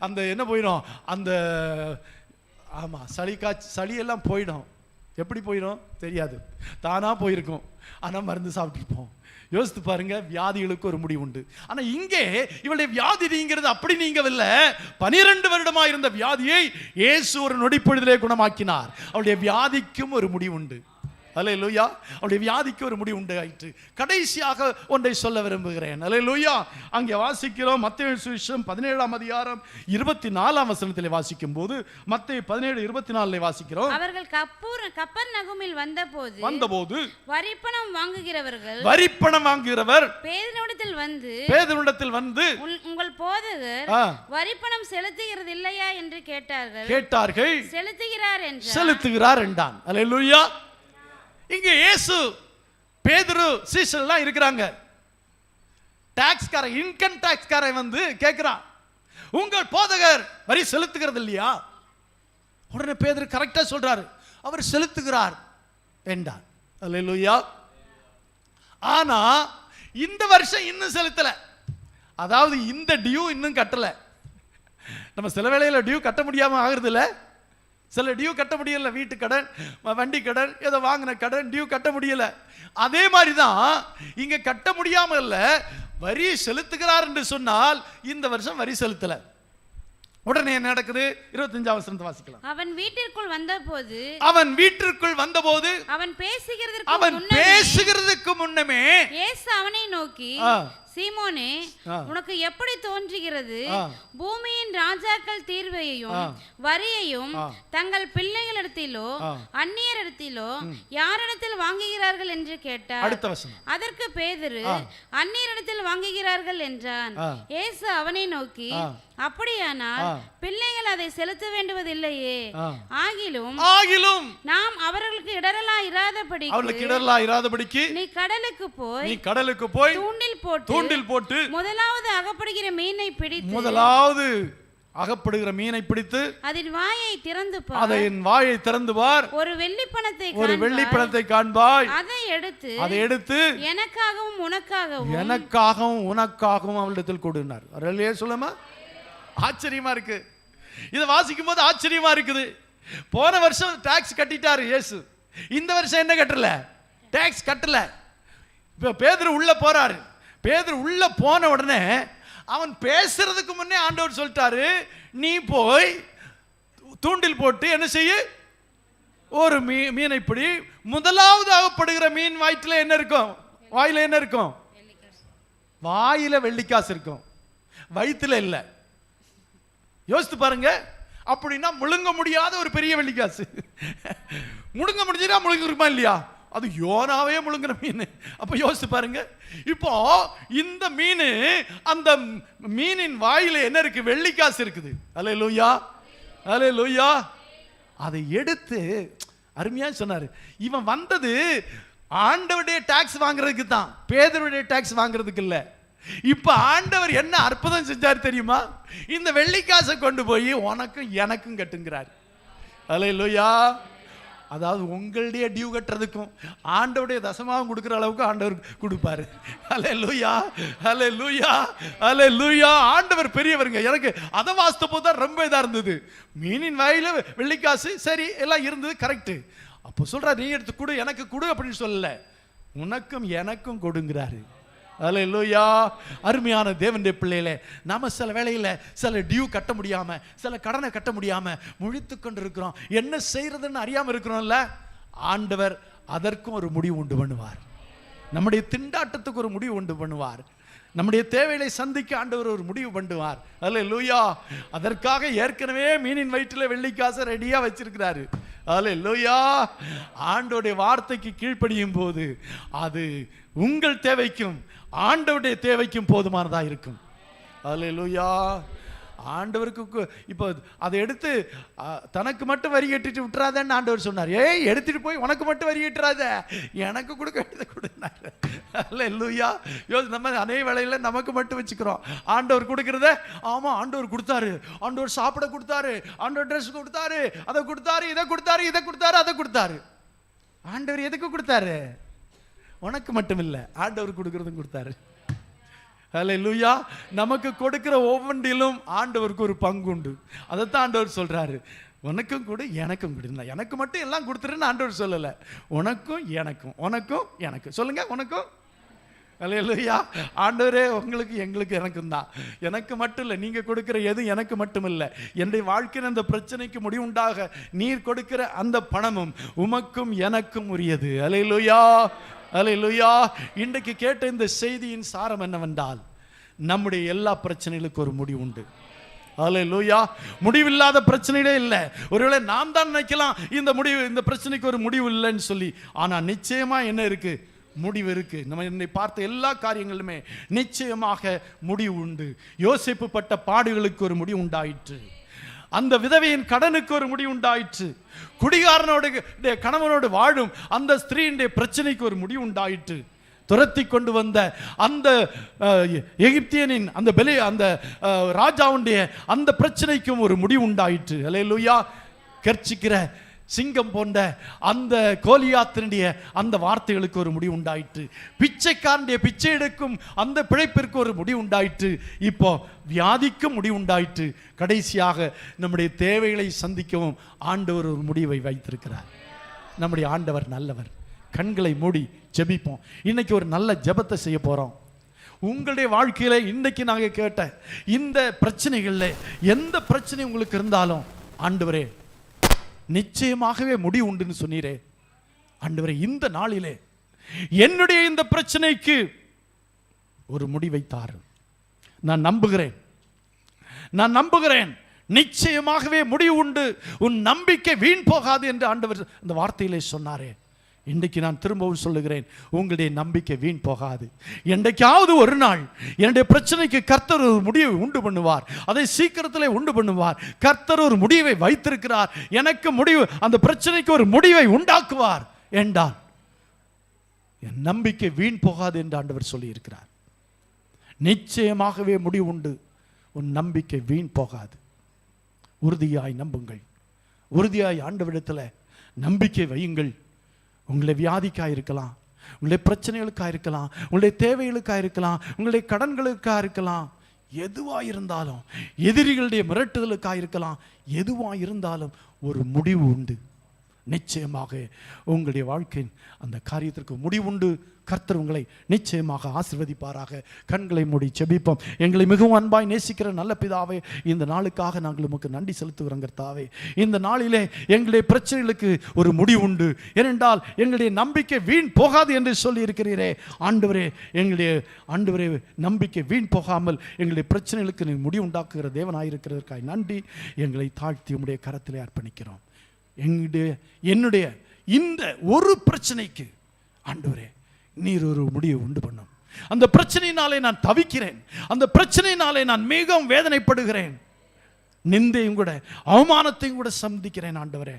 அந்த என்ன போயிடும், அந்த ஆமாம் சளியெல்லாம் போயிடும். எப்படி போயிடும் தெரியாது, தானாக போயிருக்கும். ஆனால் மருந்து சாப்பிட்டுருப்போம். யோசித்து பாருங்க, வியாதிகளுக்கு ஒரு முடிவு உண்டு. ஆனால் இங்கே இவளுடைய வியாதி நீங்கிறது அப்படி நீங்கவில்லை. 12 வருடமாக இருந்த வியாதியை இயேசு ஒரு நொடிப்பொழுதிலே குணமாக்கினார். அவளுடைய வியாதிக்கும் ஒரு முடிவு உண்டு. அல்லேலூயா. அவருடைய வியாதிக்கு ஒரு முடிவு உண்டாயிற்று. கடைசியாக ஒன்றை சொல்ல விரும்புகிறேன். அல்லேலூயா. அங்கே வாசிக்கிறோம், மத்தேயு சுவிசேஷம் 17ஆம் அதிகாரம் 24ஆம் வசனத்திலே வாசிக்கும் போது, மத்தேயு 17:24 வாசிக்கிறோம். அவர்கள் கப்பர்நகூமில் வந்தபோது வரிப்பணம் வாங்குகிறவர் பேதுருவிடத்தில் வந்து உங்கள் போதகர் வரிப்பணம் செலுத்துகிறது இல்லையா என்று கேட்டார்கள். செலுத்துகிறார் என்றான். அல்லேலூயா. இங்க இயேசு, பேதுரு, சீஷர்லாம் இருக்கிறாங்க. டாக்ஸ்காரன், இன்கம் டாக்ஸ்காரன் வந்து கேட்கிறான், உங்கள் போதகர் வரி செலுத்துகிறது இல்லையா? உடனே பேதுரு கரெக்டா சொல்றாரு, அவர் செலுத்துகிறார் என்றார். அல்லேலூயா. ஆனா இந்த வருஷம் இன்னும் செலுத்தல. அதாவது இந்த டியூ இன்னும் கட்டல. நம்ம சில வேளையில டியூ கட்ட முடியாம ஆகுறது இல்ல. சில டியூ கட்ட முடியல, வீட்டு கடன், வண்டி கடன், ஏதோ வாங்கின கடன், டியூ கட்ட முடியல. அதே மாதிரி தான் இங்க கட்ட முடியாம இல்ல, வரி செலுத்துகிறார் என்று சொன்னால் இந்த வருஷம் வரி செலுத்தல. உடனே என்ன நடக்குது? 25ஆம் வசனத்தை வாசிக்கலாம். அவன் வீட்டிற்குள் வந்தபோது அவன் பேசுகிறதுக்கு முன்னமே இயேசு அவனை நோக்கி, சீமோனே, உனக்கு எப்படி தோன்றுகிறது? பூமியின் ராஜாக்கள் தீர்வையும் வரியையும் தங்கள் பிள்ளைகளிடத்திலோ அந்நியரிடத்திலோ யாரிடத்தில் வாங்குகிறார்கள் என்று கேட்டார். அடுத்த வசனம். அதற்கு பேதுரு, அந்நியரிடத்தில் வாங்குகிறார்கள் என்றான். இயேசு அவனை நோக்கி, அப்படியானால் பிள்ளைகள் அதை செலுத்த வேண்டுவதில்லையே, ஆகிலும் நாம் அவர்களுக்கு இடரலா இராதபடிக்கு நீ கடலுக்கு போய் தூண்டில் போட்டு முதலாவது அகப்படுகிற மீனை பிடித்து அதன் வாயை திறந்து பார். ஒரு வெள்ளி பணத்தை காண்பாய். அதை எடுத்து எனக்காகவும் உனக்காகவும் அவளிடத்தில் கொடுனார். அரலே சொல்லுமா, ஆச்சரியமா இருக்கு. இதை வாசிக்கும் போது ஆச்சரியமா இருக்குது. போன வருஷம் டாக்ஸ் கட்டிட்டாரு இயேசு, இந்த வருஷம் என்ன கட்டல, டாக்ஸ் கட்டல. இப்ப பேதுரு உள்ள போறாரு. பேதுரு உள்ள போன உடனே அவன் பேசுறதுக்கு முன்னே ஆண்டவர் சொல்லிட்டாரு, நீ போய் தூண்டில் போட்டு என்ன செய்ய, ஒரு மீனை பிடி. முதலாவது அகப்படுகிற மீன் வயிற்றுல என்ன இருக்கும், வாயில என்ன இருக்கும், வாயில வெள்ளிக்காசு இருக்கும், வயிற்றுல இல்லை. யோசித்து பாருங்க. அப்படின்னா முழுங்க முடியாத ஒரு பெரிய வெள்ளிக்காசு. முழுங்க முடிஞ்சா முழுங்கிருக்குமா இல்லையா? அது யோனாவே முழுங்குற மீன். அப்ப யோசித்து பாருங்க. இப்போ இந்த மீன், அந்த மீனின் வாயில என்ன இருக்கு, வெள்ளிக்காசு இருக்குது. அல்லேலூயா, அல்லேலூயா. அதை எடுத்து அருமையா சொன்னாரு. இவன் வந்தது ஆண்டவருடைய டாக்ஸ் வாங்குறதுக்கு தான், பேதுருடைய டாக்ஸ் வாங்குறதுக்கு இல்ல. இப்ப ஆண்டவர் என்ன அற்புதம் செஞ்சார் தெரியுமா? இந்த வெள்ளிக்காசை கொண்டு போய் உனக்கும் எனக்கும் கட்டுங்கிறார். அல்லேலூயா. அதாவது உங்களுடைய டியூ கட்டுறதுக்கும் ஆண்டவருடைய தசமாவும் கொடுக்குற அளவுக்கு ஆண்டவர் கொடுப்பாரு. அல்லேலூயா, அல்லேலூயா, அல்லேலூயா. ஆண்டவர் பெரியவருங்க. எனக்கு அதை வாசித்த போது தான் ரொம்ப இதா இருந்தது. மீனின் வாயில வெள்ளிக்காசு, சரி எல்லாம் இருந்தது, கரெக்ட். அப்போ சொல்றாரு, நீ எடுத்து கொடு, எனக்கு கொடு அப்படின்னு சொல்லல, உனக்கும் எனக்கும் கொடுங்கிறாரு. அல்லேலூயா. அருமையான தேவனுடைய பிள்ளைகளே, நாம சில வேளையில சில டியூ கட்ட முடியாம, சில கடனை கட்ட முடியாம முழித்து கொண்டு இருக்கிறோம். என்ன செய்யறதுன்னு அறியாம இருக்கிறோம்ல. ஆண்டவர் அதற்கும் ஒரு முடிவு உண்டு பண்ணுவார். நம்முடைய திண்டாட்டத்துக்கு ஒரு முடிவு உண்டு பண்ணுவார். நம்முடைய தேவைகளை சந்திக்க ஆண்டவர் ஒரு முடிவு பண்ணுவார். அல்லேலூயா. அதற்காக ஏற்கனவே மீனின் வயிற்றில் வெள்ளிக்காசை ரெடியா வச்சிருக்கிறாரு. அல்லேலூயா. ஆண்டவருடைய வார்த்தைக்கு கீழ்ப்படியும் போது அது உங்கள் தேவைக்கும் ஆண்டவருடைய தேவைக்கும் போதுமானதா இருக்கும். அல்லேலூயா. ஆண்டவருக்கு இப்போ அதை எடுத்து தனக்கு மட்டும் வரி கட்டிட்டு விட்டுறாதன்னு ஆண்டவர் சொன்னார். ஏய், எடுத்துட்டு போய் உனக்கு மட்டும் வரி கட்டுறாத, எனக்கு கொடுக்க வேண்டியதை கொடுனாரு. அல்லேலூயா. நம்ம அதே வேளையில் நமக்கு மட்டும் வச்சுக்கிறோம். ஆண்டவர் கொடுக்கறத, ஆமா ஆண்டவர் கொடுத்தாரு, ஆண்டவர் சாப்பிட கொடுத்தாரு, ஆண்டவர் ட்ரெஸ் கொடுத்தாரு, அதை கொடுத்தாரு, இதை கொடுத்தாரு, இதை கொடுத்தாரு, அதை கொடுத்தாரு. ஆண்டவர் எதுக்கு கொடுத்தாரு? உனக்கு மட்டும் இல்லை, ஆண்டவர் கொடுக்கறதும் கொடுத்தாரு. அல்லேலூயா. நமக்கு கொடுக்கிற ஒவ்வொன்றிலும் ஆண்டவருக்கு ஒரு பங்கு உண்டு. அதைத்தான் ஆண்டவர் சொல்றாரு, உனக்கும் கொடு எனக்கும் கொடு. எனக்கு மட்டும் எல்லாம் கொடுத்துருன்னு ஆண்டவர் சொல்லலை, உனக்கும் எனக்கும், உனக்கும் எனக்கு. சொல்லுங்க, உனக்கும். அல்லேலூயா. ஆண்டவரே உங்களுக்கு எங்களுக்கு எனக்கும் தான். எனக்கு மட்டும் இல்லை, நீங்க கொடுக்கிற எது எனக்கு மட்டும் இல்லை. என்னுடைய வாழ்க்கையின் அந்த பிரச்சனைக்கு முடிவுண்டாக நீர் கொடுக்கிற அந்த பணமும் உமக்கும் எனக்கும் உரியது. அல்லேலூயா. அல்லேலூயா. இன்றைக்கு கேட்ட இந்த செய்தியின் சாரம் என்னவென்றால், நம்முடைய எல்லா பிரச்சனைகளுக்கும் ஒரு முடிவு உண்டு. அல்லேலூயா. முடிவில்லாத பிரச்சனைகளே இல்லை. ஒருவேளை நாம் தான் நினைக்கலாம் இந்த முடிவு, இந்த பிரச்சனைக்கு ஒரு முடிவு இல்லைன்னு சொல்லி. ஆனா நிச்சயமா என்ன இருக்கு? முடிவு இருக்கு. நம்ம என்னை பார்த்த எல்லா காரியங்களுமே நிச்சயமாக முடிவு உண்டு. யோசேப்பு பட்ட பாடுகளுக்கு ஒரு முடிவு உண்டாயிற்று. அந்த விதவையின் கடனுக்கு ஒரு முடிவு உண்டாயிற்று. குடிகாரனோடு கணவனோடு வாழும் அந்த ஸ்திரீனுடைய பிரச்சனைக்கு ஒரு முடிவு உண்டாயிற்று. துரத்தி கொண்டு வந்த அந்த எகிப்தியனின் அந்த ராஜாவுடைய அந்த பிரச்சனைக்கும் ஒரு முடிவு உண்டாயிற்று. அல்லேலூயா. கர்ச்சிக்கிற சிங்கம் போன்ற அந்த கோலியாத்தினுடைய அந்த வார்த்தைகளுக்கு ஒரு முடிவு உண்டாயிற்று. பிச்சைக்காரனுடைய பிச்சை எடுக்கும் அந்த பிழைப்பிற்கு ஒரு முடிவு உண்டாயிற்று. இப்போ வியாதிக்கும் முடிவு உண்டாயிற்று. கடைசியாக நம்முடைய தேவைகளை சந்திக்கவும் ஆண்டவர் ஒரு முடிவை வைத்திருக்கிறார். நம்முடைய ஆண்டவர் நல்லவர். கண்களை மூடி ஜெபிப்போம். இன்னைக்கு ஒரு நல்ல ஜெபத்தை செய்ய போறோம். உங்களுடைய வாழ்க்கையில இன்னைக்கு நாங்கள் கேட்ட இந்த பிரச்சனைகள்ல எந்த பிரச்சனை உங்களுக்கு இருந்தாலும், ஆண்டவரே நிச்சயமாகவே முடிவு உண்டுன்னு சொன்னீரே. ஆண்டவரே, இந்த நாளிலே என்னுடைய இந்த பிரச்சனைக்கு ஒரு முடிவை தாரும். நான் நம்புகிறேன் நிச்சயமாகவே முடிவு உண்டு, உன் நம்பிக்கை வீண் போகாது என்று ஆண்டவர் இந்த வார்த்தையிலே சொன்னாரே. இன்றைக்கு நான் திரும்பவும் சொல்லுகிறேன், உங்களுடைய நம்பிக்கை வீண் போகாது. என்றைக்காவது ஒரு நாள் என்னுடைய பிரச்சனைக்கு கர்த்தர் ஒரு முடிவை உண்டு பண்ணுவார். அதை சீக்கிரத்தில் உண்டு பண்ணுவார். கர்த்தர் ஒரு முடிவை வைத்திருக்கிறார். எனக்கு முடிவு, அந்த பிரச்சனைக்கு ஒரு முடிவை உண்டாக்குவார் என்றால் என் நம்பிக்கை வீண் போகாது என்று ஆண்டவர் சொல்லி இருக்கிறார். நிச்சயமாகவே முடிவு உண்டு, உன் நம்பிக்கை வீண் போகாது. உறுதியாய் நம்புங்கள். உறுதியாய் ஆண்டவரிடத்தில் நம்பிக்கை வையுங்கள். உங்களுடைய வியாதிக்காக இருக்கலாம், உங்களுடைய பிரச்சனைகளுக்காக இருக்கலாம், உங்களுடைய தேவைகளுக்காக இருக்கலாம், உங்களுடைய கடன்களுக்காக இருக்கலாம், எதுவாக இருந்தாலும், எதிரிகளுடைய மிரட்டுதலுக்காக இருக்கலாம், எதுவாக இருந்தாலும் ஒரு முடிவு உண்டு. நிச்சயமாக உங்களுடைய வாழ்க்கையின் அந்த காரியத்திற்கு முடிவுண்டு. கர்த்தர் உங்களை நிச்சயமாக ஆசீர்வதிப்பாராக. கண்களை மூடி ஜெபிப்போம். எங்களை மிகவும் அன்பாய் நேசிக்கிற நல்ல பிதாவே, இந்த நாளுக்காக நாங்கள் உமக்கு நன்றி செலுத்துகிறோம். கர்த்தாவே, இந்த நாளிலே எங்களுடைய பிரச்சனைகளுக்கு ஒரு முடிவு உண்டு. ஏனென்றால் எங்களுடைய நம்பிக்கை வீண் போகாது என்று சொல்லி இருக்கிறீரே. ஆண்டவரே, எங்களுடைய ஆண்டவரே, நம்பிக்கை வீண் போகாமல் எங்களுடைய பிரச்சனைகளுக்கு நீ முடிவு உண்டாக்குகிற தேவனாயிருக்கிறதற்காய் நன்றி. எங்களை தாழ்த்தி உம்முடைய கரத்திலே அர்ப்பணிக்கிறோம். என்னுடைய இந்த ஒரு பிரச்சனைக்கு ஆண்டவரே நீர் ஒரு முடிவை உண்டு பண்ணும். அந்த பிரச்சனையினாலே நான் தவிக்கிறேன், அந்த பிரச்சனையினாலே நான் மிகவும் வேதனைப்படுகிறேன், நிந்தையும் கூட அவமானத்தையும் கூட சந்திக்கிறேன். ஆண்டவரே,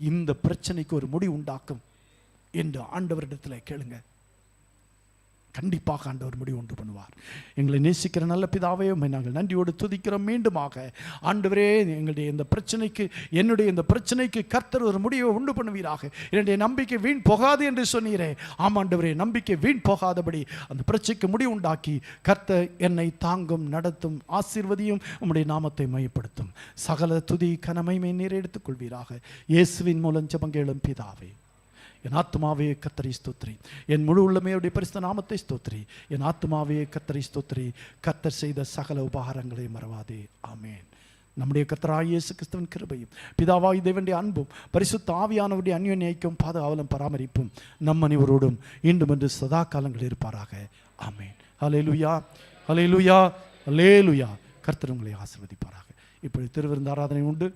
இந்த பிரச்சனைக்கு ஒரு முடிவு உண்டாக்கும் என்று ஆண்டவரிடத்தில் கேளுங்க. கண்டிப்பாக ஆண்டவர் முடிவு உண்டு பண்ணுவார். எங்களை நேசிக்கிற நல்ல பிதாவே, நாங்கள் நன்றியோடு துதிக்கிறோம். மீண்டுமாக ஆண்டவரே, எங்களுடைய இந்த பிரச்சனைக்கு, என்னுடைய இந்த பிரச்சனைக்கு கர்த்தர் ஒரு முடிவை உண்டு பண்ணுவீராக. என்னுடைய நம்பிக்கை வீண் போகாது என்று சொன்னீரே. ஆமாண்டவரே, நம்பிக்கை வீண் போகாதபடி அந்த பிரச்சனைக்கு முடிவு உண்டாக்கி கர்த்தர் என்னை தாங்கும், நடத்தும், ஆசீர்வதியும், உம்முடைய நாமத்தை மையப்படுத்தும். சகல துதி கனமைமை நீர் எடுத்துக் கொள்வீராக. இயேசுவின் மூலம் ஜெபம் கேளும் பிதாவே. என் ஆத்துமாவே கர்த்தரை ஸ்தோத்திரி, என் முழு உள்ளமையுடைய பரிசுத்த நாமத்தை ஸ்தோத்திரி. என் ஆத்துமாவே கர்த்தரை ஸ்தோத்திரி, கர்த்தர் செய்த சகல உபகாரங்களை மறவாதே. ஆமேன். நம்முடைய கர்த்தராகிய இயேசு கிறிஸ்துவின் கிருபையும் பிதாவாகிய தேவனுடைய அன்பும் பரிசுத்த ஆவியானவருடைய அந்யோன்ய ஐக்கியம், பாதுகாவலும் பராமரிப்பும் நம் அனைவரோடும் இன்றும் என்று சதா காலங்கள் இருப்பாராக. ஆமேன். ஹல்லேலூயா. அல்லேலூயா, அல்லேலூயா. கர்த்தர் உங்களை ஆசீர்வதிப்பாராக. இப்பொழுது திருவிருந்து ஆராதனை உண்டு.